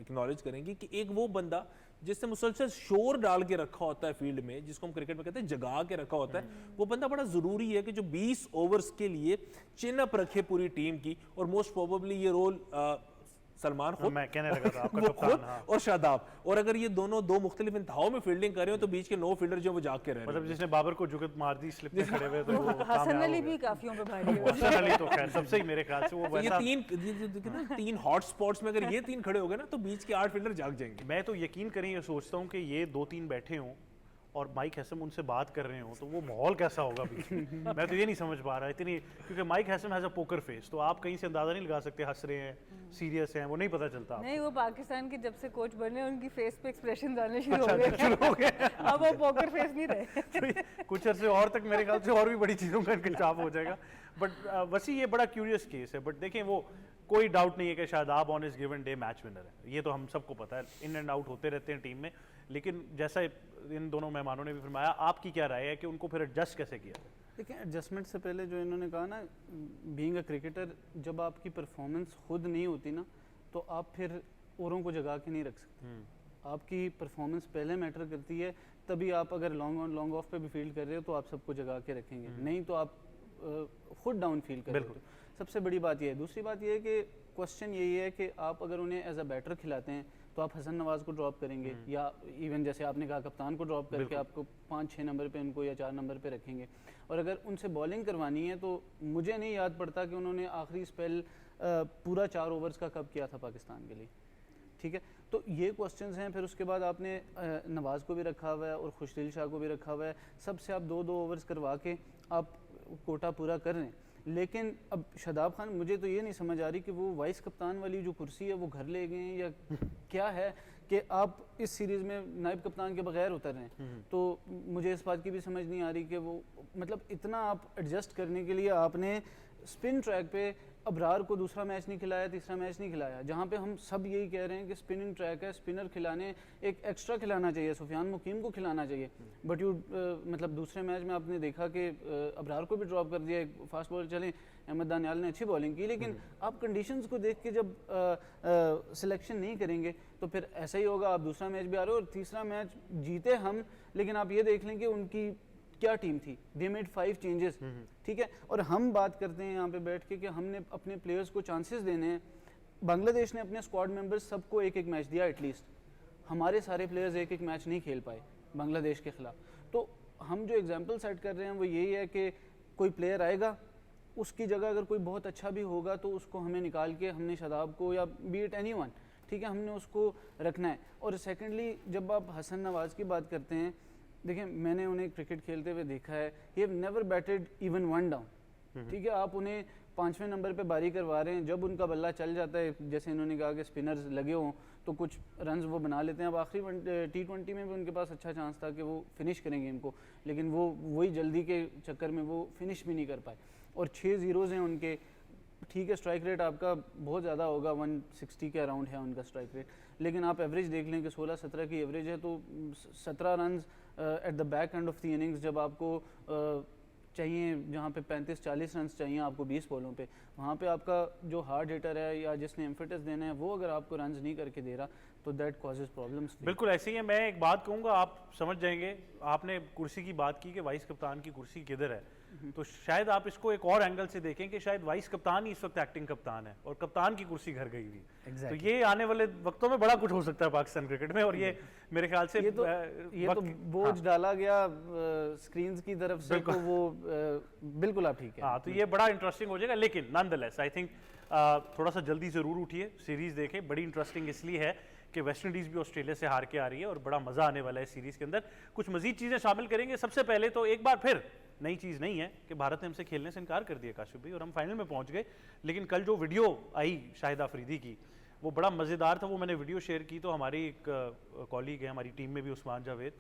एक्नॉलेज करेंगे कि एक वो बंदा जिसने मुसलसल शोर डाल के रखा होता है फील्ड में, जिसको हम क्रिकेट में कहते हैं जगा के रखा होता है, वो बंदा बड़ा जरूरी है कि जो 20 ओवर्स के लिए चिन अप रखे पूरी टीम की। और मोस्ट प्रोबेबली ये रोल सलमान खुद, मैं कहने लगा था आपका वो कप्तान, खुद और शादाब। और अगर ये दोनों 2 मुख्तलिफ इंतहाओं में फील्डिंग कर रहे हो तो बीच के 9 फील्डर जो वो जाग के रह रहे मतलब जिसने बाबर को जुगत मार दी स्लिप में खड़े हुए, तो वो हसन अली भी काफियों पे भारी है। हसन अली तो खैर सबसे ही मेरे ख्याल से वो हैं। वैसा। ये 3 हॉट स्पॉट्स में अगर ये 3 खड़े हो गए ना तो बीच के 8 फील्डर जाग जाएंगे। मैं तो यकीन करें ये सोचता हूँ कि ये 2-3 बैठे हों और माइक हैसन उनसे बात कर रहे हो तो वो माहौल कैसा होगा बीच में। मैं तो ये नहीं समझ पा रहा इतनी, क्योंकि mic Hesson has a poker face, तो आप कहीं से अंदाजा नहीं लगा सकते हंस रहे हैं, सीरियस हैं, वो नहीं पता चलता आपको। नहीं, वो पाकिस्तान के जब से कोच बने उनकी फेस पे एक्सप्रेशन आने शुरू हो गए। अब वो पोकर फेस नहीं रहे। तो कुछ अर्से और तक मेरे ख्याल से और भी बड़ी चीज़ों का इंकशाफ हो जाएगा। बट वैसे ये बड़ा क्यूरियस केस है। बट देखें, वो कोई डाउट नहीं है कि Shadab on is given day match winner है, ये तो हम सबको पता है, इन एंड आउट होते रहते हैं टीम में। लेकिन जैसा इन दोनों मेहमानों ने भी फरमाया, आपकी क्या राय है कि उनको फिर एडजस्ट कैसे किया? देखिए, एडजस्टमेंट से पहले जो इन्होंने कहा ना, बीइंग अ क्रिकेटर, जब आपकी परफॉर्मेंस खुद नहीं होती ना तो आप फिर औरों को जगा के नहीं रख सकते। आपकी परफॉर्मेंस पहले मैटर करती है, तभी आप अगर लॉन्ग ऑन लॉन्ग ऑफ पे भी फील्ड कर रहे हो तो आप सबको जगा के रखेंगे, नहीं तो आप खुद डाउन फील कर रहे हो। सबसे बड़ी बात यह है। दूसरी बात यह है कि क्वेश्चन यही है कि आप अगर उन्हें एज अ बैटर खिलाते हैं तो आप हसन नवाज को ड्रॉप करेंगे या इवन जैसे आपने कहा कप्तान को ड्रॉप करके आपको 5-6 नंबर पे उनको या 4 नंबर पे रखेंगे। और अगर उनसे बॉलिंग करवानी है तो मुझे नहीं याद पड़ता कि उन्होंने आखिरी स्पेल पूरा 4 ओवर्स का कब किया था पाकिस्तान के लिए, ठीक है। तो ये क्वेश्चंस हैं। फिर उसके बाद आपने नवाज़ को भी रखा हुआ है और खुशदिल शाह को भी रखा हुआ है, सबसे आप 2-2 ओवर्स करवा के आप कोटा पूरा कर रहे हैं। लेकिन अब शादाब खान, मुझे तो ये नहीं समझ आ रही कि वो वाइस कप्तान वाली जो कुर्सी है वो घर ले गए हैं या क्या है कि आप इस सीरीज़ में नायब कप्तान के बगैर उतर रहे हैं। तो मुझे इस बात की भी समझ नहीं आ रही कि वो मतलब इतना आप एडजस्ट करने के लिए आपने स्पिन ट्रैक पे अबरार को दूसरा मैच नहीं खिलाया, तीसरा मैच नहीं खिलाया, जहाँ पे हम सब यही कह रहे हैं कि स्पिनिंग ट्रैक है, स्पिनर खिलाने एक एक्स्ट्रा खिलाना चाहिए, सुफियान मुकीम को खिलाना चाहिए। बट यू मतलब दूसरे मैच में आपने देखा कि अबरार को भी ड्रॉप कर दिया, एक फास्ट बॉलर चले, अहमद दानियाल ने अच्छी बॉलिंग की, लेकिन आप कंडीशंस को देख के जब सिलेक्शन नहीं करेंगे तो फिर ऐसा ही होगा। आप दूसरा मैच भी आ रहे हो और तीसरा मैच जीते हम, लेकिन आप ये देख लें कि उनकी क्या टीम थी, दे मेड 5 चेंजेस, ठीक है। और हम बात करते हैं यहाँ पे बैठ के कि हमने अपने प्लेयर्स को चांसेस देने हैं। बांग्लादेश ने अपने स्क्वाड मेंबर्स सबको एक मैच दिया एटलीस्ट, हमारे सारे प्लेयर्स एक मैच नहीं खेल पाए बांग्लादेश के खिलाफ। तो हम जो एग्जाम्पल सेट कर रहे हैं वो यही है कि कोई प्लेयर आएगा, उसकी जगह अगर कोई बहुत अच्छा भी होगा तो उसको हमें निकाल के हमने शादाब को या बी इट एनीवन, ठीक है, हमने उसको रखना है। और सेकेंडली जब आप हसन नवाज़ की बात करते हैं, देखिए मैंने उन्हें क्रिकेट खेलते हुए देखा है, he have never batted even one down, ठीक है, आप उन्हें 5वें नंबर पे बारी करवा रहे हैं, जब उनका बल्ला चल जाता है, जैसे इन्होंने कहा कि स्पिनर्स लगे हों तो कुछ रन्स वो बना लेते हैं। अब आखिरी T20 में भी उनके पास अच्छा चांस था कि वो फिनिश करें गेम को, लेकिन वो वही जल्दी के चक्कर में वो फिनिश भी नहीं कर पाए। और 6 ज़ीरोज़ हैं उनके, ठीक है, स्ट्राइक रेट आपका बहुत ज़्यादा होगा, 160 के अराउंड है उनका स्ट्राइक रेट, लेकिन आप एवरेज देख लें कि 16-17 की एवरेज है, तो 17 runs at the back end of the innings जब आपको चाहिए, जहाँ पे 35-40 रन्स चाहिए आपको 20 बॉलों पे, वहाँ पे आपका जो हार्ड हिटर है या जिसने इम्फिटस देना है वो अगर आपको रन्स नहीं करके दे रहा तो दैट कॉजेज प्रॉब्लम्स। बिल्कुल ऐसे ही है। मैं एक बात कहूँगा, आप समझ जाएंगे, आपने कुर्सी की बात की कि वाइस कप्तान की कुर्सी किधर है, तो शायद आप इसको एक और एंगल से देखें कि शायद वाइस कप्तान ही इस वक्त एक्टिंग कप्तान है और कप्तान की कुर्सी घर गई हुई। तो ये आने वाले वक्तों में बड़ा कुछ हो सकता है पाकिस्तान क्रिकेट में, और ये मेरे ख्याल से ये तो बोझ डाला गया स्क्रीन्स की तरफ से, तो वो बिल्कुल आप ठीक है। हाँ, तो ये बड़ा इंटरेस्टिंग हो जाएगा, लेकिन नॉनदलेस आई थिंक थोड़ा सा जल्दी ज़रूर उठिए, सीरीज़ देखें। बड़ी इंटरेस्टिंग इसलिए है कि वेस्ट इंडीज़ भी ऑस्ट्रेलिया से हार के आ रही है और बड़ा मज़ा आने वाला है सीरीज़ के अंदर। कुछ मज़ीद चीज़ें शामिल करेंगे। सबसे पहले तो एक बार फिर नई चीज़ नहीं है कि भारत ने हमसे खेलने से इनकार कर दिया काशिफ भाई, और हम फाइनल में पहुंच गए। लेकिन कल जो वीडियो आई शाहिद आफरीदी की, वो बड़ा मज़ेदार था। वो मैंने वीडियो शेयर की तो हमारी एक कॉलीग है हमारी टीम में भी, उस्मान जावेद,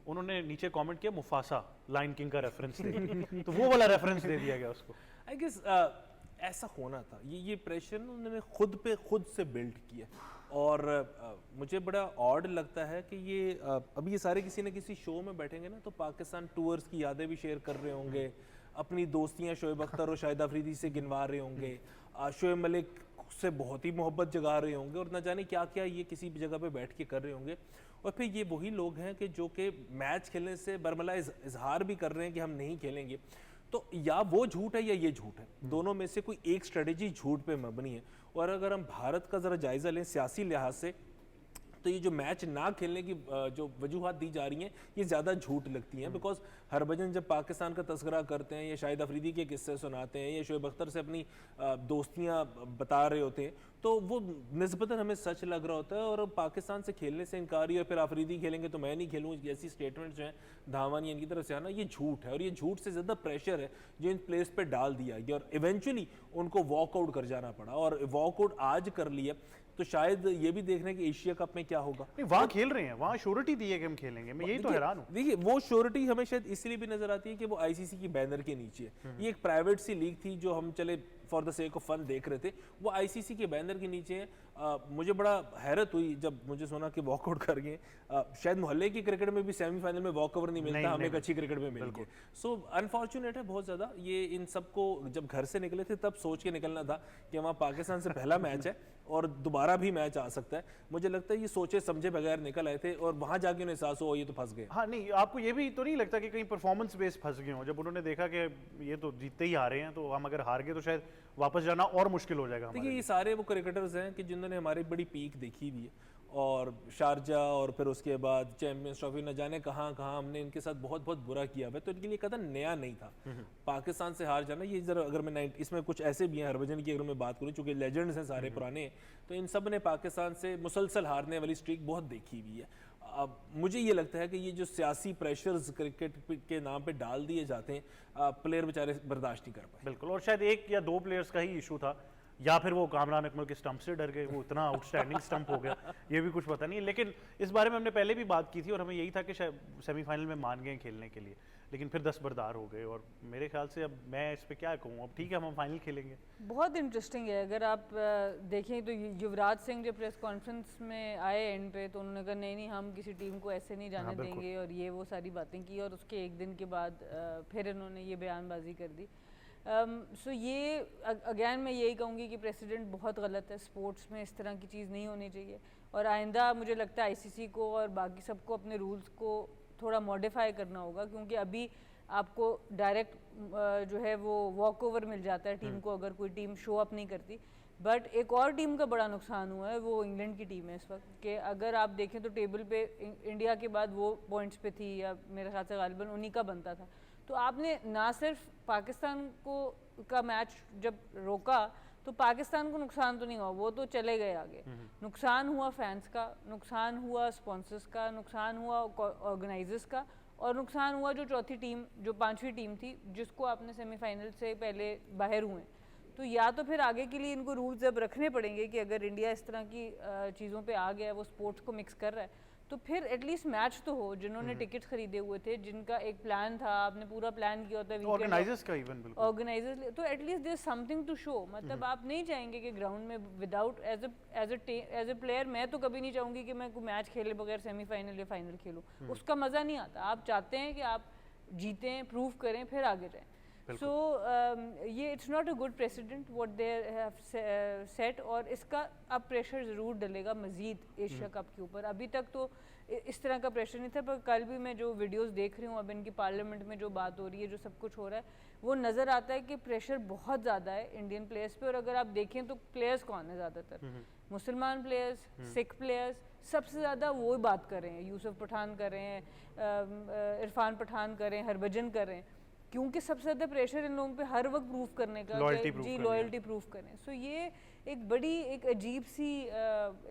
उन्होंने नीचे कमेंट किया मुफासा लाइन किंग का रेफरेंस दे तो वो वाला रेफरेंस दे दिया गया उसको। आई गेस ऐसा होना था, ये प्रेशर उन्होंने खुद से बिल्ड किया। और मुझे बड़ा ऑड लगता है कि ये अभी ये सारे किसी न किसी शो में बैठेंगे ना, तो पाकिस्तान टूर्स की यादें भी शेयर कर रहे होंगे, अपनी दोस्तियां शोएब अख्तर और शाहिद आफरीदी से गिनवा रहे होंगे, शोएब मलिक से बहुत ही मोहब्बत जगा रहे होंगे, और न जाने क्या क्या ये किसी भी जगह पे बैठ के कर रहे होंगे। और फिर ये वही लोग हैं कि जो कि मैच खेलने से बरमला इजहार भी कर रहे हैं कि हम नहीं खेलेंगे। तो या वो झूठ है या ये झूठ है, दोनों में से कोई एक स्ट्रेटेजी झूठ पे मबनी है। और अगर हम भारत का ज़रा जायज़ा लें सियासी लिहाज से, तो ये जो मैच ना खेलने की जो वजूहत दी जा रही हैं ये ज़्यादा झूठ लगती हैं। बिकॉज हरभजन जब पाकिस्तान का तस्करा करते हैं या शाहिद अफरीदी के किस्से सुनाते हैं या शोएब अख्तर से अपनी दोस्तियां बता रहे होते हैं, तो वो निस्बतन हमें सच लग रहा होता है। और पाकिस्तान से खेलने से इनकार और फिर अफरीदी खेलेंगे तो मैं नहीं खेलूँ जैसी स्टेटमेंट्स जो हैं धावन या इनकी तरफ से आना, ये झूठ है। और ये झूठ से ज़्यादा प्रेशर है जो इन प्लेयर्स पे डाल दिया गया, और इवेंचुअली उनको वॉकआउट कर जाना पड़ा। और वॉकआउट आज कर लिया तो शायद ये भी देख रहे हैं कि एशिया कप में क्या होगा। वहाँ खेल रहे हैं, वहाँ श्योरिटी दी है कि हम खेलेंगे, मैं यही तो हैरान हूँ। देखिए वो श्योरिटी हमें शायद इसलिए भी नजर आती है कि वो आईसीसी की बैनर के नीचे है। ये एक प्राइवेट सी लीग थी जो हम चले for the sake of fun देख रहे थे, वो आईसीसी के बैनर के नीचे है। मुझे बड़ा हैरत हुई जब मुझे सुना कि वॉकआउट कर गए। शायद मोहल्ले की क्रिकेट में भी सेमीफाइनल में वॉकओवर नहीं मिलता, हमें एक अच्छी क्रिकेट में मिल गया। सो अनफॉर्चुनेट है बहुत ज़्यादा। ये इन सबको जब घर से निकले थे तब सोच के निकलना था कि वहाँ पाकिस्तान से पहला मैच है और दोबारा भी मैच आ सकता है। मुझे लगता है ये सोचे समझे बगैर निकल आए थे और वहाँ जाके उन्हें एहसास हुआ ये तो फंस गए। हाँ नहीं, आपको ये भी तो नहीं लगता कि कहीं परफॉर्मेंस बेस फंस गए हों? जब उन्होंने देखा कि ये तो जीतते ही आ रहे हैं, तो हम अगर हार गए तो शायद वापस जाना और मुश्किल हो जाएगा। देखिए ये सारे वो क्रिकेटर्स हैं कि जिन्होंने हमारी बड़ी पीक देखी हुई है, और शारजा और फिर उसके बाद चैंपियंस ट्रॉफी, न जाने कहाँ कहाँ हमने इनके साथ बहुत बहुत बुरा किया है। तो इनके लिए कदम नया नहीं था पाकिस्तान से हार जाना। ये जरा अगर मैं इसमें कुछ ऐसे भी हैं हरभजन की अगर मैं बात करूँ, चूँकि लेजेंड्स हैं सारे पुराने, तो इन सब ने पाकिस्तान से मुसलसल हारने वाली स्ट्रीक बहुत देखी हुई है। अब मुझे ये लगता है कि ये जो सियासी प्रेशर्स क्रिकेट के नाम पे डाल दिए जाते हैं, प्लेयर बेचारे बर्दाश्त नहीं कर पाए। बिल्कुल, और शायद एक या दो प्लेयर्स का ही इशू था, या फिर वो कामरान अकमल के स्टंप से डर गए, वो इतना आउटस्टैंडिंग स्टंप हो गया, ये भी कुछ पता नहीं है। लेकिन इस बारे में हमने पहले भी बात की थी और हमें यही था कि शायद सेमीफाइनल में मान गए खेलने के लिए, लेकिन फिर दस्तबरदार हो गए। और मेरे ख्याल से अब मैं इस पर क्या कहूँ, अब ठीक है हम फाइनल खेलेंगे। बहुत इंटरेस्टिंग है। अगर आप देखें तो युवराज सिंह जब प्रेस कॉन्फ्रेंस में आए एंड पे, तो उन्होंने कहा नहीं हम किसी टीम को ऐसे नहीं जाने देंगे, और ये वो सारी बातें की। और उसके एक दिन के बाद फिर इन्होंने ये बयानबाजी कर दी। सो ये अगेन मैं यही कहूँगी कि प्रेसिडेंट बहुत गलत है। स्पोर्ट्स में इस तरह की चीज़ नहीं होनी चाहिए, और आइंदा मुझे लगता है आईसीसी को और बाकी सबको अपने रूल्स को थोड़ा मॉडिफाई करना होगा, क्योंकि अभी आपको डायरेक्ट जो है वो वॉक ओवर मिल जाता है टीम को अगर कोई टीम शो अप नहीं करती। बट एक और टीम का बड़ा नुकसान हुआ है, वो इंग्लैंड की टीम है इस वक्त कि अगर आप देखें तो टेबल पे इंडिया के बाद वो पॉइंट्स पे थी, या मेरे ख्याल से गालिबन उन्हीं का बनता था। तो आपने ना सिर्फ पाकिस्तान को का मैच जब रोका तो पाकिस्तान को नुकसान तो नहीं हुआ, वो तो चले गए आगे, नुकसान हुआ फैंस का, नुकसान हुआ स्पॉन्सर्स का, नुकसान हुआ ऑर्गेनाइजर्स का, और नुकसान हुआ जो चौथी टीम, जो पांचवी टीम थी जिसको आपने सेमीफाइनल से पहले बाहर हुए। तो या तो फिर आगे के लिए इनको रूल्स अब रखने पड़ेंगे कि अगर इंडिया इस तरह की चीज़ों पे आ गया, वो स्पोर्ट्स को मिक्स कर रहा है, तो फिर एटलीस्ट मैच तो हो। जिन्होंने टिकट्स खरीदे हुए थे, जिनका एक प्लान था, आपने पूरा प्लान किया होता है, ऑर्गेनाइजर्स का इवन बिल्कुल ऑर्गेनाइजर्स, तो at least there something to show. मतलब आप नहीं चाहेंगे कि ग्राउंड में विदाउट एज ए प्लेयर, मैं तो कभी नहीं चाहूँगी कि मैं कोई मैच खेले बगैर सेमीफाइनल या फाइनल खेलूँ, उसका मज़ा नहीं आता। आप चाहते हैं कि आप जीतें, प्रूव करें, फिर आगे जाएँ। सो ये it's not a good president what they have set, और इसका अब प्रेशर ज़रूर डलेगा मज़ीद एशिया कप के ऊपर। अभी तक तो इस तरह का प्रेशर नहीं था, पर कल भी मैं जो वीडियोस देख रही हूँ, अब इनकी पार्लियामेंट में जो बात हो रही है, जो सब कुछ हो रहा है, वो नज़र आता है कि प्रेशर बहुत ज़्यादा है इंडियन प्लेयर्स पे। और अगर आप देखें तो प्लेयर्स कौन है ज़्यादातर, मुसलमान प्लेयर्स, सिख प्लेयर्स, सबसे ज़्यादा वो बात कर रहे हैं, यूसुफ पठान कर रहे हैं, इरफान पठान कर रहे हैं, हरभजन कर रहे हैं, क्योंकि सबसे ज़्यादा प्रेशर इन लोगों पे हर वक्त प्रूफ करने का, जी लॉयल्टी प्रूफ करें। सो ये एक बड़ी एक अजीब सी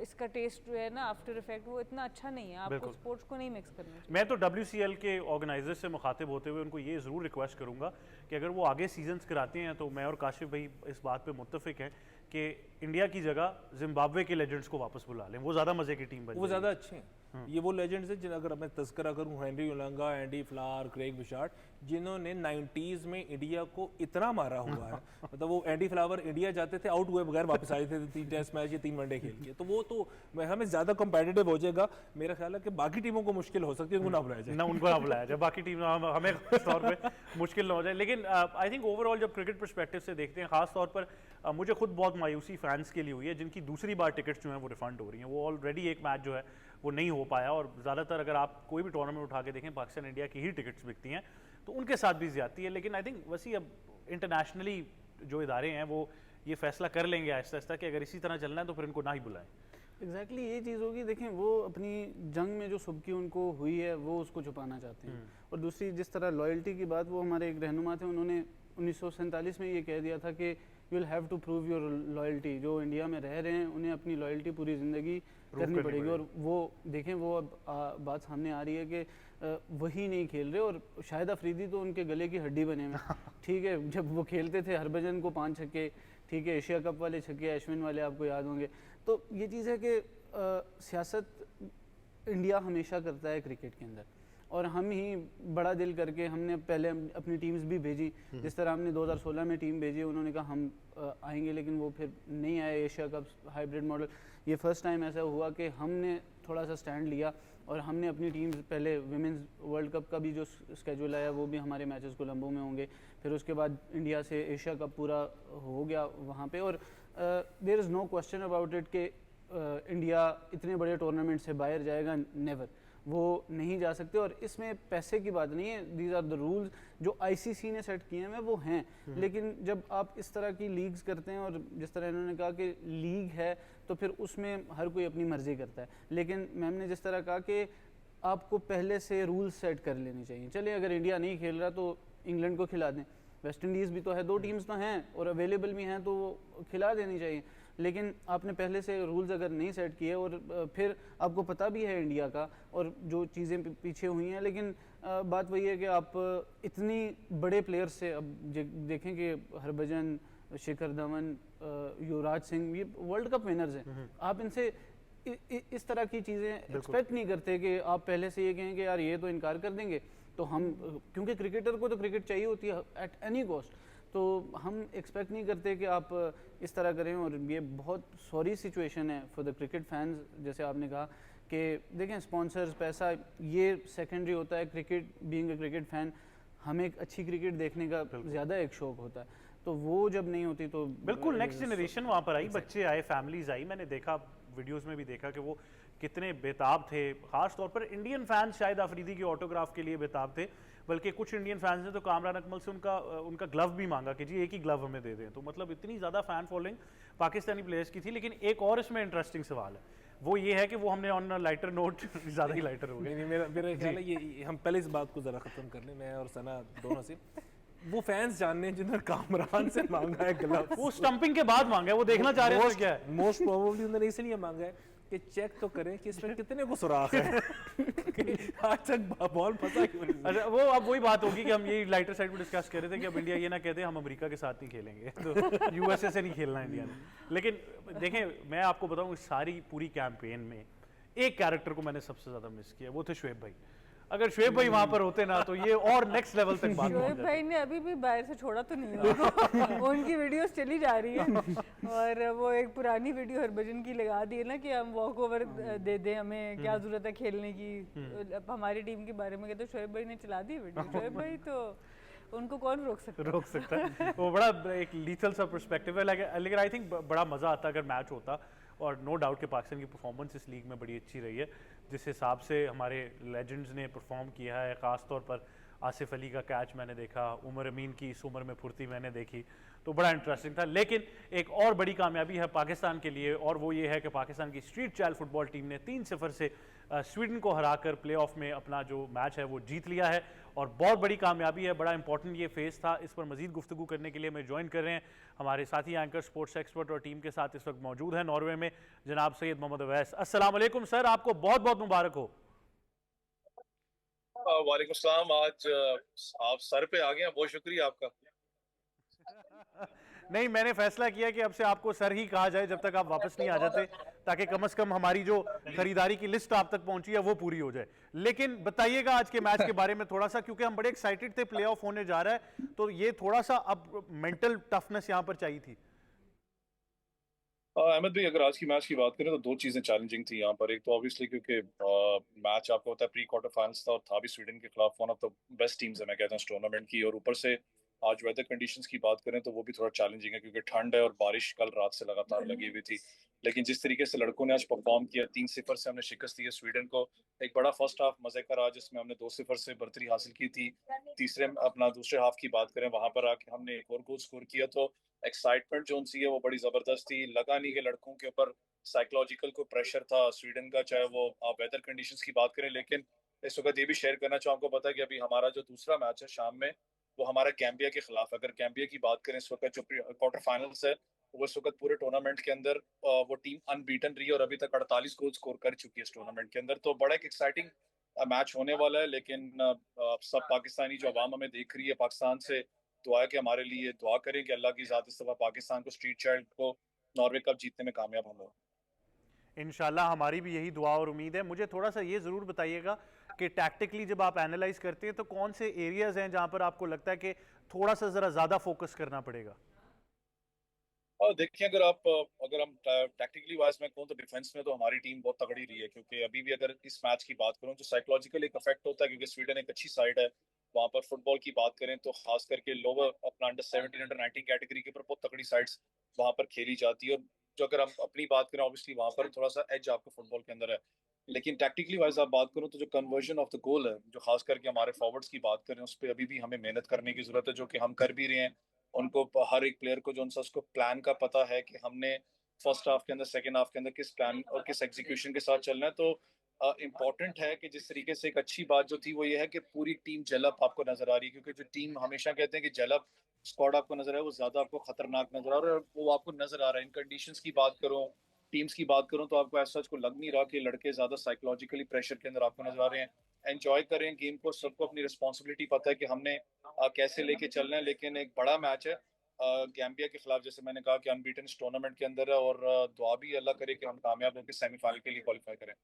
इसका टेस्ट जो है ना, आफ्टर इफेक्ट, वो इतना अच्छा नहीं है। आपको स्पोर्ट्स को नहीं मिक्स करना चाहिए। मैं तो WCL के ऑर्गेनाइजर से मुखातिब होते हुए उनको ये ज़रूर रिक्वेस्ट करूंगा कि अगर वो आगे सीजन्स कराते हैं तो मैं और काशिफ भाई इस बात पे मुत्तफिक हैं कि इंडिया की जगह जिम्बाब्वे के लेजेंड्स को वापस बुला लें, वो ज़्यादा मज़े की टीम बन वो ज़्यादा अच्छे हैं। ये वो लेजेंड्स हैं जिन, अगर मैं तस्करा करूँ, हेनरी उलंगा, एंडी फ्लावर, क्रेग बिशार्ड, जिन्होंने 90s में इंडिया को इतना मारा हुआ है। मतलब वो एंडी फ्लावर इंडिया जाते थे, आउट हुए बगैर वापस आए थे 3 टेस्ट मैच या 3 वनडे खेल के। तो वो तो हमें ज़्यादा कम्पेटिटिव हो जाएगा। मेरा ख्याल है कि बाकी टीमों को मुश्किल हो सकती है, उनको ना बुलाया जाए, ना उनको ना बुलाया जाए, बाकी टीम हमें इस तौर पे मुश्किल ना हो जाए। लेकिन आई थिंक ओवरऑल जब क्रिकेट पर्सपेक्टिव से देखते हैं, खास तौर पर मुझे खुद बहुत मायूसी फैंस के लिए हुई है जिनकी दूसरी बार टिकट्स जो हैं वो रिफंड हो रही हैं। वो ऑलरेडी एक मैच जो है वो नहीं हो पाया, और ज़्यादातर अगर आप कोई भी टूर्नामेंट उठा के देखें, पाकिस्तान इंडिया की ही टिकट्स बिकती हैं, तो उनके साथ भी ज़्यादती है। लेकिन आई थिंक वैसे अब इंटरनेशनली जो इदारे हैं वो ये फैसला कर लेंगे आहिस्ता आहिस्ता कि अगर इसी तरह चलना है तो फिर इनको ना ही बुलाएं। एग्जैक्टली ये चीज़ होगी। देखें, वो अपनी जंग में जो सुबकी उनको हुई है वो उसको छुपाना चाहते हैं। और दूसरी, जिस तरह लॉयल्टी की बात, वो हमारे एक रहनुमा थे, उन्होंने 1947 में ये कह दिया था कि you will have to prove your loyalty. जो इंडिया में रह रहे हैं उन्हें अपनी लॉयल्टी पूरी ज़िंदगी करनी पड़ेगी। और वो देखें, वो अब बात सामने आ रही है कि वही नहीं खेल रहे, और शाहिद अफरीदी तो उनके गले की हड्डी बने हुए। ठीक है, जब वो खेलते थे, हरभजन को 5 छक्के, ठीक है, एशिया कप वाले छक्के, अश्विन वाले आपको याद होंगे। तो ये चीज़ है कि सियासत इंडिया हमेशा करता है क्रिकेट के अंदर, और हम ही बड़ा दिल करके हमने पहले अपनी टीम्स भी भेजी। जिस तरह हमने 2016 में टीम भेजी, उन्होंने कहा हम आएंगे, लेकिन वो फिर नहीं आए। एशिया कप हाइब्रिड मॉडल, ये फर्स्ट टाइम ऐसा हुआ कि हमने थोड़ा सा स्टैंड लिया और हमने अपनी टीम्स, पहले विमेंस वर्ल्ड कप का भी जो स्केड्यूल आया वो भी हमारे मैचेस कोलंबो में होंगे। फिर उसके बाद इंडिया से एशिया कप पूरा हो गया वहाँ पे, और there is no question about it कि इंडिया इतने बड़े टूर्नामेंट से बाहर जाएगा, नेवर, वो नहीं जा सकते। और इसमें पैसे की बात नहीं है, दीज आर द रूल्स जो ICC ने सेट किए हैं, वो हैं। लेकिन जब आप इस तरह की लीग्स करते हैं, और जिस तरह इन्होंने कहा कि लीग है, तो फिर उसमें हर कोई अपनी मर्जी करता है। लेकिन मैम ने जिस तरह कहा कि आपको पहले से रूल्स सेट कर लेने चाहिए। चलिए, अगर इंडिया नहीं खेल रहा तो इंग्लैंड को खिला दें, वेस्ट इंडीज़ भी तो है, 2 टीम्स तो हैं और अवेलेबल भी हैं, तो वो खिला देनी चाहिए। लेकिन आपने पहले से रूल्स अगर नहीं सेट किए, और फिर आपको पता भी है इंडिया का और जो चीज़ें पीछे हुई हैं, लेकिन बात वही है कि आप इतनी बड़े प्लेयर्स से, अब देखें कि हरभजन, शिखर धवन, युवराज सिंह, ये वर्ल्ड कप विनर्स हैं। आप इनसे इस तरह की चीज़ें एक्सपेक्ट नहीं करते कि आप पहले से ये कहें कि यार ये तो इनकार कर देंगे, तो हम, क्योंकि क्रिकेटर को तो क्रिकेट चाहिए होती है एट एनी कॉस्ट, तो हम एक्सपेक्ट नहीं करते कि आप इस तरह करें। और ये बहुत सॉरी सिचुएशन है फॉर द क्रिकेट फैंस। जैसे आपने कहा कि देखें, स्पॉन्सर्स, पैसा, ये सेकेंडरी होता है। Cricket, being a cricket fan, हमें एक अच्छी क्रिकेट देखने का ज़्यादा एक शौक़ होता है, तो वो जब नहीं होती तो बिल्कुल नेक्स्ट जनरेशन वहाँ पर आई, बच्चे आए, फैमिलीज आई। मैंने देखा, वीडियोस में भी देखा कि वो कितने बेताब थे। खास तौर पर इंडियन फैंस शायद अफरीदी के ऑटोग्राफ के लिए बेताब थे, बल्कि कुछ इंडियन फैंस ने तो कामरान अकमल से उनका ग्लव भी मांगा कि जी एक ही ग्लव हमें दे दें। तो मतलब इतनी ज़्यादा फ़ैन फॉलोइंग पाकिस्तानी प्लेयर्स की थी। लेकिन एक और इसमें इंटरेस्टिंग सवाल है, वो ये है कि वो हमने ऑन लाइटर नोट ज़्यादा ही लाइटर हो गए। नहीं मेरा मेरा ख्याल है ये हम पहले इस बात को ज़रा ख़त्म कर लें, मैं और सना दोनों से। वो फैंस जानने हैं जिन्होंने कामरान से मांगा है ग्लव्स, वो स्टंपिंग के बाद मांगा है, वो देखना चाह रहे हैं क्या है। मोस्ट प्रोबेबली उन्होंने इसलिए मांगा है कि चेक तो करें कि इसमें कितने को सुराख है कि आज तक बॉल फंसा क्यों नहीं। अच्छा, वो अब वही बात होगी कि हम ये लाइटर साइड पे डिस्कस कर रहे थे कि अब इंडिया ये ना कहते हम अमेरिका के साथ नहीं खेलेंगे, तो यूएसए से नहीं खेलना इंडिया ने। लेकिन देखें, मैं आपको बताऊं, इस सारी पूरी कैंपेन में एक कैरेक्टर को मैंने सबसे ज़्यादा मिस किया, वो थे शुएब भाई। अगर शुएब भाई वहां पर होते ना तो ये और नेक्स्ट लेवल तक बात शोएब भाई ने अभी भी बाहर से छोड़ा तो नहीं है उनकी वीडियोस चली जा रही है। और वो एक पुरानी वीडियो हरभजन की लगा दी है ना कि हम वॉक ओवर दे दें, हमें क्या जरूरत है खेलने की, हमारी टीम के बारे में कहते शोएब भाई ने चला दी वीडियो। शोएब भाई तो उनको कौन रोक सकता है। वो बड़ा एक लीथल सा पर्सपेक्टिव है, लेकिन आई थिंक बड़ा मज़ा आता अगर मैच होता। और नो डाउट कि पाकिस्तान की परफॉर्मेंस इस लीग में बड़ी अच्छी रही है, जिस हिसाब से हमारे लेजेंड्स ने परफॉर्म किया है। ख़ास तौर पर आसिफ अली का कैच मैंने देखा, उमर अमीन की इस उम्र में फुर्ती मैंने देखी, तो बड़ा इंटरेस्टिंग था। लेकिन एक और बड़ी कामयाबी है पाकिस्तान के लिए, और वो ये है कि पाकिस्तान की स्ट्रीट चाइल्ड फुटबॉल टीम ने 3-0 से स्वीडन को हराकर प्लेऑफ में अपना जो मैच है वो जीत लिया है, और बहुत बड़ी कामयाबी है। बड़ा इंपॉर्टेंट ये फेज़ था। इस पर मजीद गुफ्तगू करने के लिए मैं ज्वाइन कर रहे हैं हमारे साथी एंकर, स्पोर्ट्स एक्सपर्ट और टीम के साथ इस वक्त मौजूद हैं नॉर्वे में जनाब सैयद मोहम्मद अवैस। अस्सलाम वालेकुम सर, आपको बहुत बहुत मुबारक हो। वालेकुम सलाम। आज आप सर पे आ गए हैं, बहुत शुक्रिया आपका। नहीं, मैंने फैसला किया कि अब से आपको सर ही कहा जाए जब तक आप वापस नहीं आ जाते, ताकि कम से कम हमारी जो खरीदारी की लिस्ट आप तक पहुंची है वो पूरी हो जाए। लेकिन बताइएगा आज के मैच के बारे में थोड़ा सा, क्योंकि हम बड़े एक्साइटेड थे, प्ले ऑफ होने जा रहा है, तो ये थोड़ा सा अब मेंटल टफनेस यहाँ पर चाहिए थी। अहमद भाई, अगर आज की मैच की बात करें तो दो चीज़ें चैलेंजिंग थी यहाँ पर। एक तो ऑब्वियसली क्योंकि मैच आपको पता है प्री क्वार्टर फाइनल्स था और था भी स्वीडन के खिलाफ, one of the best teams है मैं कहता हूँ इस टूर्नामेंट की। और ऊपर से आज वेदर कंडीशंस की बात करें तो वो भी थोड़ा चैलेंजिंग है क्योंकि ठंड है और बारिश कल रात से लगातार लगी हुई थी। लेकिन जिस तरीके से लड़कों ने आज परफॉर्म किया, 3-0 से हमने शिकस्त दी है स्वीडन को। एक बड़ा फर्स्ट हाफ मजे का रहा जिसमें हमने 2-0 से बढ़तरी हासिल की थी। दूसरे हाफ की बात करें, वहां पर आके हमने एक और गोल स्कोर किया, तो एक्साइटमेंट जो सी है वो बड़ी जबरदस्त थी। लगा नहीं कि लड़कों के ऊपर साइकोलॉजिकल कोई प्रेशर था स्वीडन का, चाहे वो आप वेदर कंडीशंस की बात करें। लेकिन इस वक्त ये भी शेयर करना चाहूँ, आपको पता है कि अभी हमारा जो दूसरा मैच है शाम में वो हमारा गैम्बिया के खिलाफ। अगर गैम्बिया की बात करें, इस वक्त जो क्वार्टर फाइनल्स है वो इस वक्त पूरे टूर्नामेंट के अंदर वो टीम अनबीटन रही है और अभी तक 48 गोल स्कोर कर चुकी है इस टूर्नामेंट के अंदर। तो बड़ा एक एक्साइटिंग मैच होने वाला है। लेकिन सब पाकिस्तानी जो अवाम हमें देख रही है, पाकिस्तान से दुआ है कि हमारे लिए दुआ करें कि अल्लाह की ज़ात इस दफ़ा पाकिस्तान को, स्ट्रीट चाइल्ड को, नॉर्वे कप जीतने में कामयाब हम लोग। इंशाल्लाह हमारी भी यही दुआ और उम्मीद है। मुझे थोड़ा सा ये ज़रूर बताइएगा कि टैक्टिकली जब आप एनालाइज करते हैं तो कौन से एरियाज हैं जहां पर आपको लगता है कि थोड़ा सा ज़रा ज़्यादा फोकस करना पड़ेगा? और देखिए, अगर हम टैक्टिकली वाइज में कहूँ तो डिफेंस में तो हमारी टीम बहुत तगड़ी रही है, क्योंकि अभी भी अगर इस मैच की बात करूँ तो साइकोलॉजिकल एक इफेक्ट होता है, क्योंकि स्वीडन एक अच्छी साइड है। वहाँ पर फुटबॉल की बात करें तो खास करके लोअर अपना अंडर 17 अंडर 19 कैटेगरी के ऊपर बहुत तगड़ी साइड्स वहाँ पर खेली जाती है। और जो अगर हम अपनी बात करें, ऑब्वियसली वहाँ पर थोड़ा सा एज आपको फुटबॉल के अंदर है। लेकिन टैक्टिकली वाइज आप बात करूँ तो जो कन्वर्जन ऑफ द गोल है, जो खास करके हमारे फॉरवर्ड्स की बात करें, उस पर अभी भी हमें मेहनत करने की जरूरत है, जो कि हम कर भी रहे हैं। उनको हर एक प्लेयर को जो उनसे उसको प्लान का पता है कि हमने फर्स्ट हाफ के अंदर, सेकंड हाफ के अंदर किस प्लान और किस एग्जीक्यूशन के साथ चलना है। तो इम्पॉर्टेंट है कि जिस तरीके से एक अच्छी बात जो थी वो ये है कि पूरी टीम जेलअप आपको नजर आ रही है, क्योंकि जो टीम हमेशा कहते हैं कि जेलअप स्क्वाड आपको नजर है, वो ज्यादा आपको खतरनाक नजर आ रहा है, और वो आपको नजर आ रहा है। इन कंडीशंस की बात करूं, टीम्स की बात करूं, तो आपको ऐसा को लग नहीं रहा कि लड़के ज्यादा साइकोलॉजिकली प्रेशर के अंदर आपको नजर आ रहे हैं। एंजॉय करें गेम को, सबको अपनी रिस्पॉन्सिबिलिटी पता है कि हमने कैसे लेके चलना है। लेकिन एक बड़ा मैच है गैम्बिया के खिलाफ, जैसे मैंने कहा कि अनबीटन इस टूर्नामेंट के अंदर है, और दुआ भी अल्लाह करे कि हम कामयाब होकर सेमीफाइनल के लिए क्वालिफाई करें।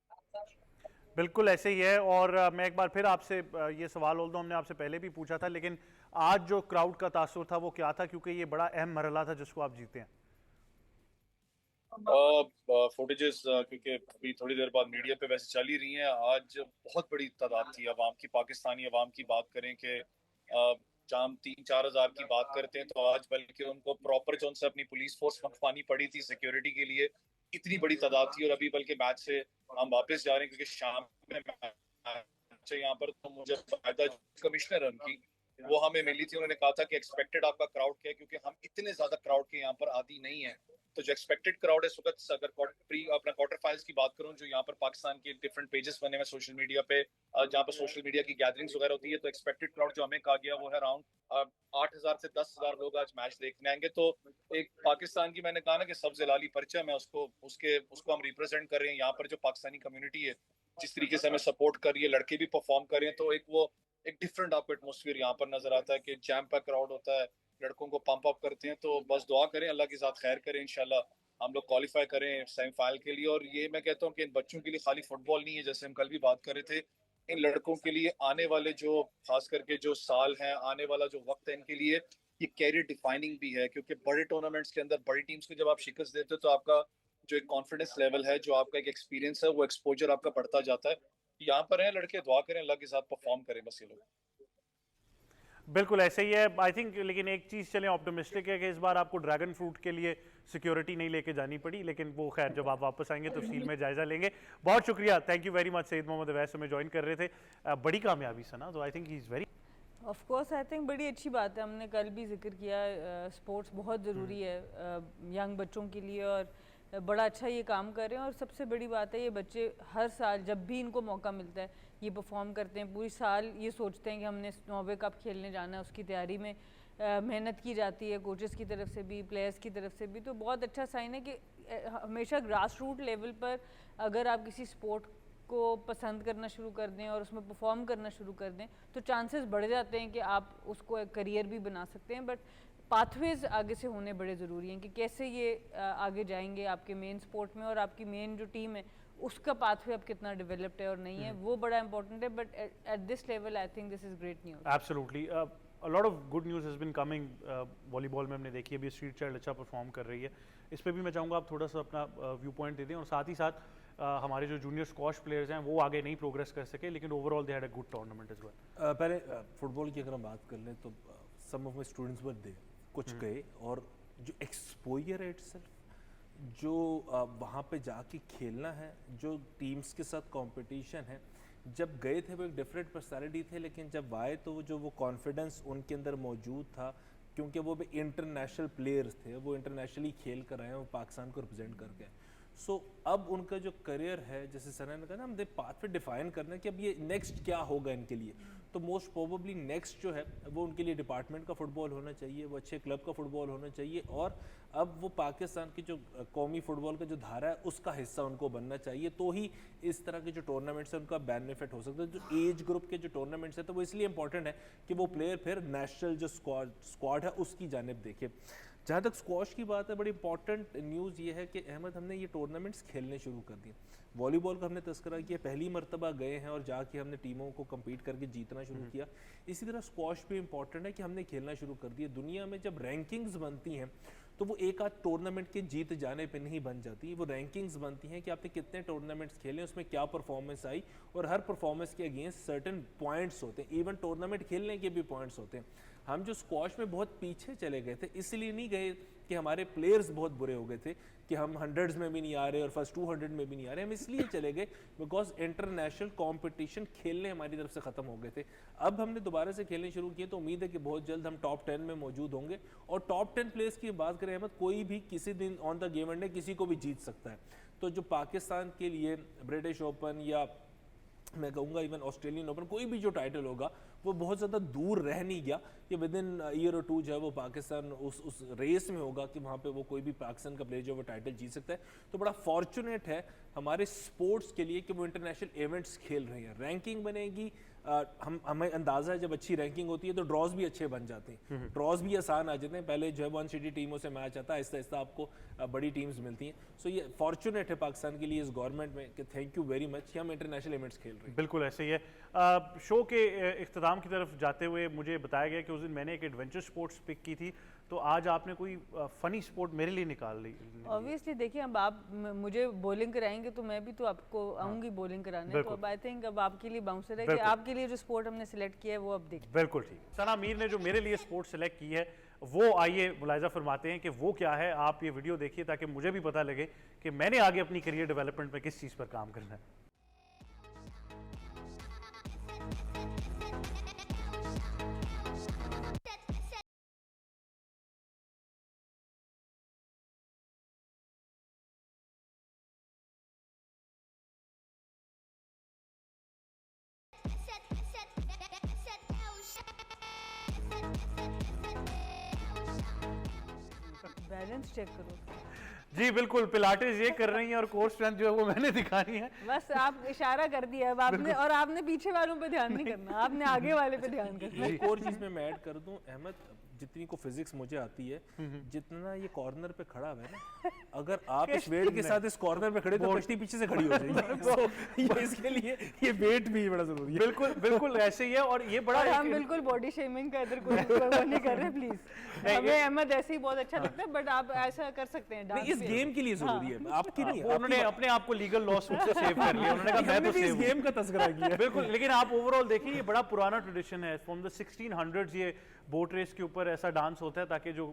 बिल्कुल ऐसे ही है। और मैं एक बार फिर आपसे ये सवाल तो हमने आपसे पहले भी पूछा था, लेकिन आज जो क्राउड का तासुर था वो क्या था, क्योंकि ये बड़ा अहम मरहला था जिसको आप जीते हैं। फुटेजेस क्योंकि अभी थोड़ी देर बाद मीडिया पे वैसे चल ही रही हैं। आज बहुत बड़ी तादाद थी अवाम की, पाकिस्तानी अवाम की बात करें कि जहाँ हम 3-4 हज़ार की बात करते हैं, तो आज बल्कि उनको प्रॉपर जो उनसे अपनी पुलिस फोर्स मंगवानी पड़ी थी सिक्योरिटी के लिए, इतनी बड़ी तादाद थी। और अभी बल्कि मैच से हम वापस जा रहे हैं क्योंकि शाम में मैच है यहाँ पर, तो मुझे फायदा कमिश्नर है उनकी, वो हमें मिली थी। उन्होंने कहा था कि एक्सपेक्टेड आपका क्राउड क्या है, क्योंकि हम इतने ज्यादा क्राउड के यहाँ पर आदी नहीं है। तो जो एक्सपेक्टेड क्राउड है इस वक्त, अगर अपना क्वार्टर फाइनल्स की बात करूं, जो यहाँ पर पाकिस्तान के डिफरेंट पेजेस बने हुए सोशल मीडिया पे, जहाँ पर सोशल मीडिया की गैदरिंग्स वगैरह होती है, तो एक्सपेक्टेड क्राउड जो हमें कहा गया वो है अराउंड 8,000 से 10,000 लोग आज मैच देखने आएंगे। तो एक पाकिस्तान की, मैंने कहा ना कि सब जलाली परचम है, उसको हम रिप्रेजेंट कर रहे हैं। यहाँ पर जो पाकिस्तानी कम्युनिटी है जिस तरीके से हमें सपोर्ट कर रही है, लड़के भी परफॉर्म कर रहे हैं, तो एक डिफरेंट आपको एटमोसफियर यहाँ पर नजर आता है कि जैम पैक क्राउड होता है, लड़कों को पंप अप करते हैं। तो बस दुआ करें, अल्लाह के साथ खैर करें, इंशाल्लाह हम लोग क्वालिफाई करें सेमीफाइनल के लिए। और ये मैं कहता हूँ कि इन बच्चों के लिए खाली फुटबॉल नहीं है, जैसे हम कल भी बात कर रहे थे, इन लड़कों के लिए आने वाले जो खास करके जो साल हैं, आने वाला जो वक्त है, इनके लिए ये कैरियर डिफाइनिंग भी है। क्योंकि बड़े टूर्नामेंट्स के अंदर बड़ी टीम्स को जब आप शिकस्त देते हो तो आपका जो एक कॉन्फिडेंस लेवल है, जो आपका एक एक्सपीरियंस है, वो एक्सपोजर आपका बढ़ता जाता है। यहाँ पर है लड़के, दुआ करें अल्लाह के साथ परफॉर्म करें बस ये लोग। बिल्कुल ऐसे ही है आई थिंक। लेकिन एक चीज़ चलें, ऑप्टिमिस्टिक है कि इस बार आपको ड्रैगन फ्रूट के लिए सिक्योरिटी नहीं लेके जानी पड़ी, लेकिन वो खैर जब आप वापस आएंगे तफसील में जायजा लेंगे। बहुत शुक्रिया, thank you very much. Syed Mohammad Awais हमें ज्वाइन कर रहे थे, बड़ी कामयाबी सना, तो I think he is very of course I think बड़ी अच्छी बात है। हमने कल भी जिक्र किया, स्पोर्ट्स बहुत ज़रूरी है यंग बच्चों के लिए, और बड़ा अच्छा ये काम कर रहे हैं। और सबसे बड़ी बात है, ये बच्चे हर साल जब भी इनको मौका मिलता है ये परफॉर्म करते हैं। पूरी साल ये सोचते हैं कि हमने नॉर्वे कप खेलने जाना है, उसकी तैयारी में मेहनत की जाती है कोचेस की तरफ से भी, प्लेयर्स की तरफ से भी। तो बहुत अच्छा साइन है कि हमेशा ग्रास रूट लेवल पर अगर आप किसी स्पोर्ट को पसंद करना शुरू कर दें और उसमें परफॉर्म करना शुरू कर दें तो चांसेस बढ़ जाते हैं कि आप उसको एक करियर भी बना सकते हैं। बट पाथवेज आगे से होने बड़े ज़रूरी हैं कि कैसे ये आगे जाएंगे आपके मेन स्पोर्ट में, और आपकी मेन जो टीम है उसका पाथवे अब कितना डेवलप्ड है और नहीं है, वो बड़ा इंपॉर्टेंट है। But at this level I think this is great news. Absolutely. A lot of good news has been coming. Volleyball में हमने देखी अभी स्ट्रीट चाइल्ड अच्छा परफॉर्म कर रही है, इस पर भी मैं चाहूँगा आप थोड़ा सा अपना व्यू पॉइंट दे दें। और साथ ही साथ हमारे जो जूनियर स्क्वॉश प्लेयर्स हैं वो आगे नहीं प्रोग्रेस कर सके, लेकिन overall they had a good tournament as well. पहले फुटबॉल की अगर हम बात कर लें तो सम ऑफ माई स्टूडेंट्स वर दे, कुछ गए, और जो एक्सपोजर है इटसेल्फ, जो वहाँ पे जाके खेलना है, जो टीम्स के साथ कंपटीशन है, जब गए थे वो एक डिफरेंट पर्सनालिटी थे, लेकिन जब आए तो जो वो कॉन्फिडेंस उनके अंदर मौजूद था, क्योंकि वो भी इंटरनेशनल प्लेयर्स थे, वो इंटरनेशनली खेल कर आए हैं, वो पाकिस्तान को रिप्रेजेंट करके। सो अब उनका जो करियर है, जैसे सना ने कहा ना, हम पाथ पे डिफाइन करना है कि अब ये नेक्स्ट क्या होगा इनके लिए। तो मोस्ट प्रोबेबली नेक्स्ट जो है वो उनके लिए डिपार्टमेंट का फुटबॉल होना चाहिए, वो अच्छे क्लब का फुटबॉल होना चाहिए, और अब वो पाकिस्तान की जो कौमी फुटबॉल का जो धारा है उसका हिस्सा उनको बनना चाहिए। तो ही इस तरह के जो टूर्नामेंट्स हैं उनका बेनिफिट हो सकता है। जो एज ग्रुप के जो टूर्नामेंट्स हैं तो वो इसलिए इंपॉर्टेंट है कि वो प्लेयर फिर नेशनल जो स्क्वाड है उसकी जानिब देखे। जहाँ तक स्क्वॉश की बात है, बड़ी इंपॉर्टेंट न्यूज़ ये है कि अहमद हमने ये टूर्नामेंट्स खेलने शुरू कर दिए। वॉलीबॉल का हमने तस्करा किया, पहली मरतबा गए हैं और जाके हमने टीमों को compete करके जीतना शुरू किया। इसी तरह स्क्वॉश भी इंपॉर्टेंट है कि हमने खेलना शुरू कर दिया। दुनिया में जब रैंकिंग्स बनती हैं तो वो एक आध टूर्नामेंट के जीत जाने पे नहीं बन जाती, वो रैंकिंग्स बनती हैं कि आपने कितने टूर्नामेंट्स खेले, उसमें क्या परफॉर्मेंस आई, और हर परफॉर्मेंस के अगेंस्ट सर्टेन पॉइंट्स होते हैं। इवन टूर्नामेंट खेलने के भी पॉइंट्स होते हैं। हम जो स्क्वॉश में बहुत पीछे चले गए थे, इसलिए नहीं गए कि हमारे प्लेयर्स बहुत बुरे हो गए थे कि हम 100s में भी नहीं आ रहे और फर्स्ट 200 में भी नहीं आ रहे। हम इसलिए चले गए बिकॉज इंटरनेशनल कंपटीशन खेलने हमारी तरफ से ख़त्म हो गए थे। अब हमने दोबारा से खेलने शुरू किए तो उम्मीद है कि बहुत जल्द हम टॉप 10 में मौजूद होंगे। और टॉप 10 प्लेयर्स की बात करें अहमद, कोई भी किसी दिन ऑन द गेम डे किसी को भी जीत सकता है। तो जो पाकिस्तान के लिए ब्रिटिश ओपन या मैं कहूँगा इवन ऑस्ट्रेलियन ओपन, कोई भी जो टाइटल होगा वो बहुत ज़्यादा दूर रह नहीं गया कि विद इन ईयर और 2 जो है वो पाकिस्तान उस रेस में होगा कि वहाँ पे वो कोई भी पाकिस्तान का प्लेयर जो वो टाइटल जीत सकता है। तो बड़ा फॉर्चुनेट है हमारे स्पोर्ट्स के लिए कि वो इंटरनेशनल इवेंट्स खेल रहे हैं। रैंकिंग बनेगी, हमें अंदाज़ा है जब अच्छी रैंकिंग होती है तो ड्रॉज भी अच्छे बन जाते हैं, ड्रॉज भी आसान आ जाते हैं। पहले जो है 1 सिटी टीमों से मैच आता है, आहिस्ता आहिस्ता आपको बड़ी टीम्स मिलती हैं। सो ये फॉर्चुनेट है पाकिस्तान के लिए इस गवर्नमेंट में कि थैंक यू वेरी मच कि हम इंटरनेशनल इवेंट्स खेल रहे हैं। बिल्कुल ऐसे ही है। शो के इख्तिताम की तरफ जाते हुए मुझे बताया गया कि उस दिन मैंने एक एडवेंचर स्पोर्ट्स पिक की थी, तो आज आपने कोई फ़नी स्पोर्ट मेरे लिए निकाल ली। ऑब्वियसली देखिए, अब आप मुझे बॉलिंग कराएंगे तो मैं भी तो आपको आऊँगी बॉलिंग कराने। तो अब आई थिंक अब आपके लिए बाउंसर है कि आपके लिए जो स्पोर्ट हमने सिलेक्ट किया है वो अब देखिए। बिल्कुल ठीक। सना मीर ने जो मेरे लिए स्पोर्ट सेलेक्ट की है वो आइए मुलाहिजा फरमाते हैं कि वो क्या है। आप ये वीडियो देखिए ताकि मुझे भी पता लगे कि मैंने आगे अपनी करियर डेवलपमेंट में किस चीज़ पर काम करना है। बैलेंस चेक करो। जी बिल्कुल, पिलाटेस ये कर रही हैं और कोर स्ट्रेंथ जो है वो मैंने दिखानी है। बस आप इशारा कर दिया अब आपने, और आपने पीछे वालों पे ध्यान नहीं करना, आपने आगे वाले पे ध्यान करना है। एक और चीज में मैं ऐड कर दूं, अहमद, जितनी को फिजिक्स मुझे आती है, जितना ये कॉर्नर पे खड़ा है ना, अगर आप इस वेट के साथ इस कॉर्नर पे खड़े तो कश्ती पीछे से खड़ी हो जाएगी। तो ये इसके लिए ये वेट भी बड़ा जरूरी है। बिल्कुल बिल्कुल ऐसे ही है। और ये बड़ा और हम बिल्कुल बॉडी शेमिंग का इधर कोई वो नहीं कर रहे प्लीज। हमें अहमद ऐसे ही बहुत अच्छा लगता है, बट आप ऐसा कर सकते हैं डांस इस गेम के लिए जरूरी है, आपकी नहीं। उन्होंने अपने आप को लीगल लॉ सूट से सेव कर लिया, उन्होंने कहा मैं तो इस सेव गेम का तस्करा किया। बिल्कुल। लेकिन आप ओवरऑल देखिए, ये बड़ा पुराना ट्रेडिशन है, फ्रॉम द 1600s ये बोट रेस के ऊपर ऐसा डांस होता है ताकि जो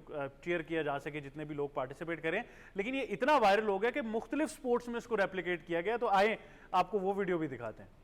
चीयर किया जा सके, जितने भी लोग पार्टिसिपेट करें। लेकिन ये इतना वायरल हो गया कि मुख्तलिफ स्पोर्ट्स में इसको रेप्लिकेट किया गया। तो आए आपको वो वीडियो भी दिखाते हैं।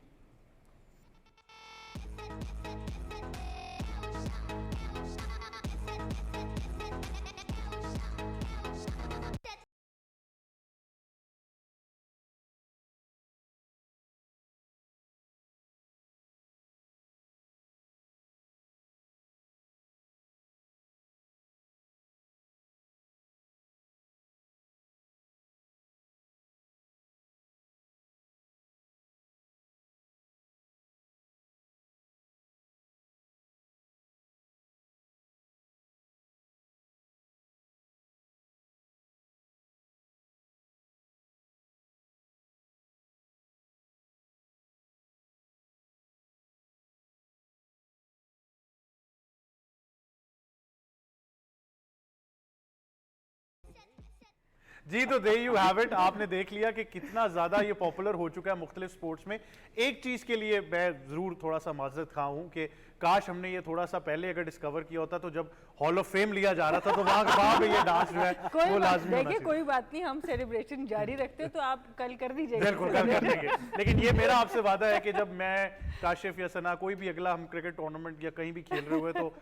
जी तो दे यू हैव इट, आपने देख लिया कि कितना ज़्यादा ये पॉपुलर हो चुका है मुख्तलिफ स्पोर्ट्स में। एक चीज़ के लिए मैं ज़रूर थोड़ा सा माजरत खा हूँ कि काश हमने ये थोड़ा सा पहले अगर डिस्कवर किया होता, तो जब हॉल ऑफ फेम लिया जा रहा था तो वहाँ पे ये डांस जो है वो लाजमी होना देखिए चाहिए। कोई बात नहीं, हम सेलिब्रेशन जारी रखते हैं, तो आप कल कर दीजिएगा। बिल्कुल कल कर देंगे। लेकिन ये मेरा आपसे वादा है कि जब मैं, काशिफ या सना, कोई भी अगला हम क्रिकेट टूर्नामेंट या कहीं भी खेल रहे हुए तो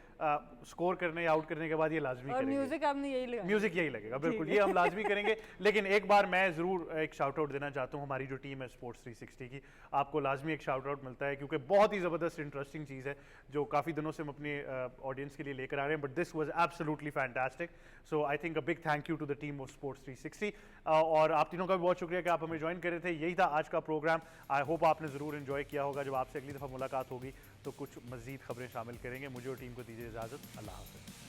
स्कोर करने या आउट करने के बाद ये लाजमी और करेंगे। म्यूजिक आपने यही लगा, म्यूजिक यही लगेगा, बिल्कुल ये हम लाजमी करेंगे। लेकिन एक बार मैं ज़रूर एक शाउट आउट देना चाहता हूँ हमारी जो टीम है स्पोर्ट्स 360 की। आपको लाजमी एक शाउट आउट मिलता है क्योंकि बहुत ही ज़बरदस्त इंटरेस्टिंग चीज़ है जो काफ़ी दिनों से हम अपने ऑडियंस के लिए लेकर आ रहे हैं। But this was absolutely fantastic, so I think a big thank you to the team of sports 360। और आप तीनों का भी बहुत शुक्रिया कि आप हमें ज्वाइन कर रहे थे। यही था आज का प्रोग्राम। आई होप आपने ज़रूर इन्जॉय किया होगा। जब आपसे अगली दफ़ा मुलाकात होगी तो कुछ मज़ीद खबरें शामिल करेंगे। मुझे और टीम को दीजिए इजाज़त। अल्लाह हाफ़िज़।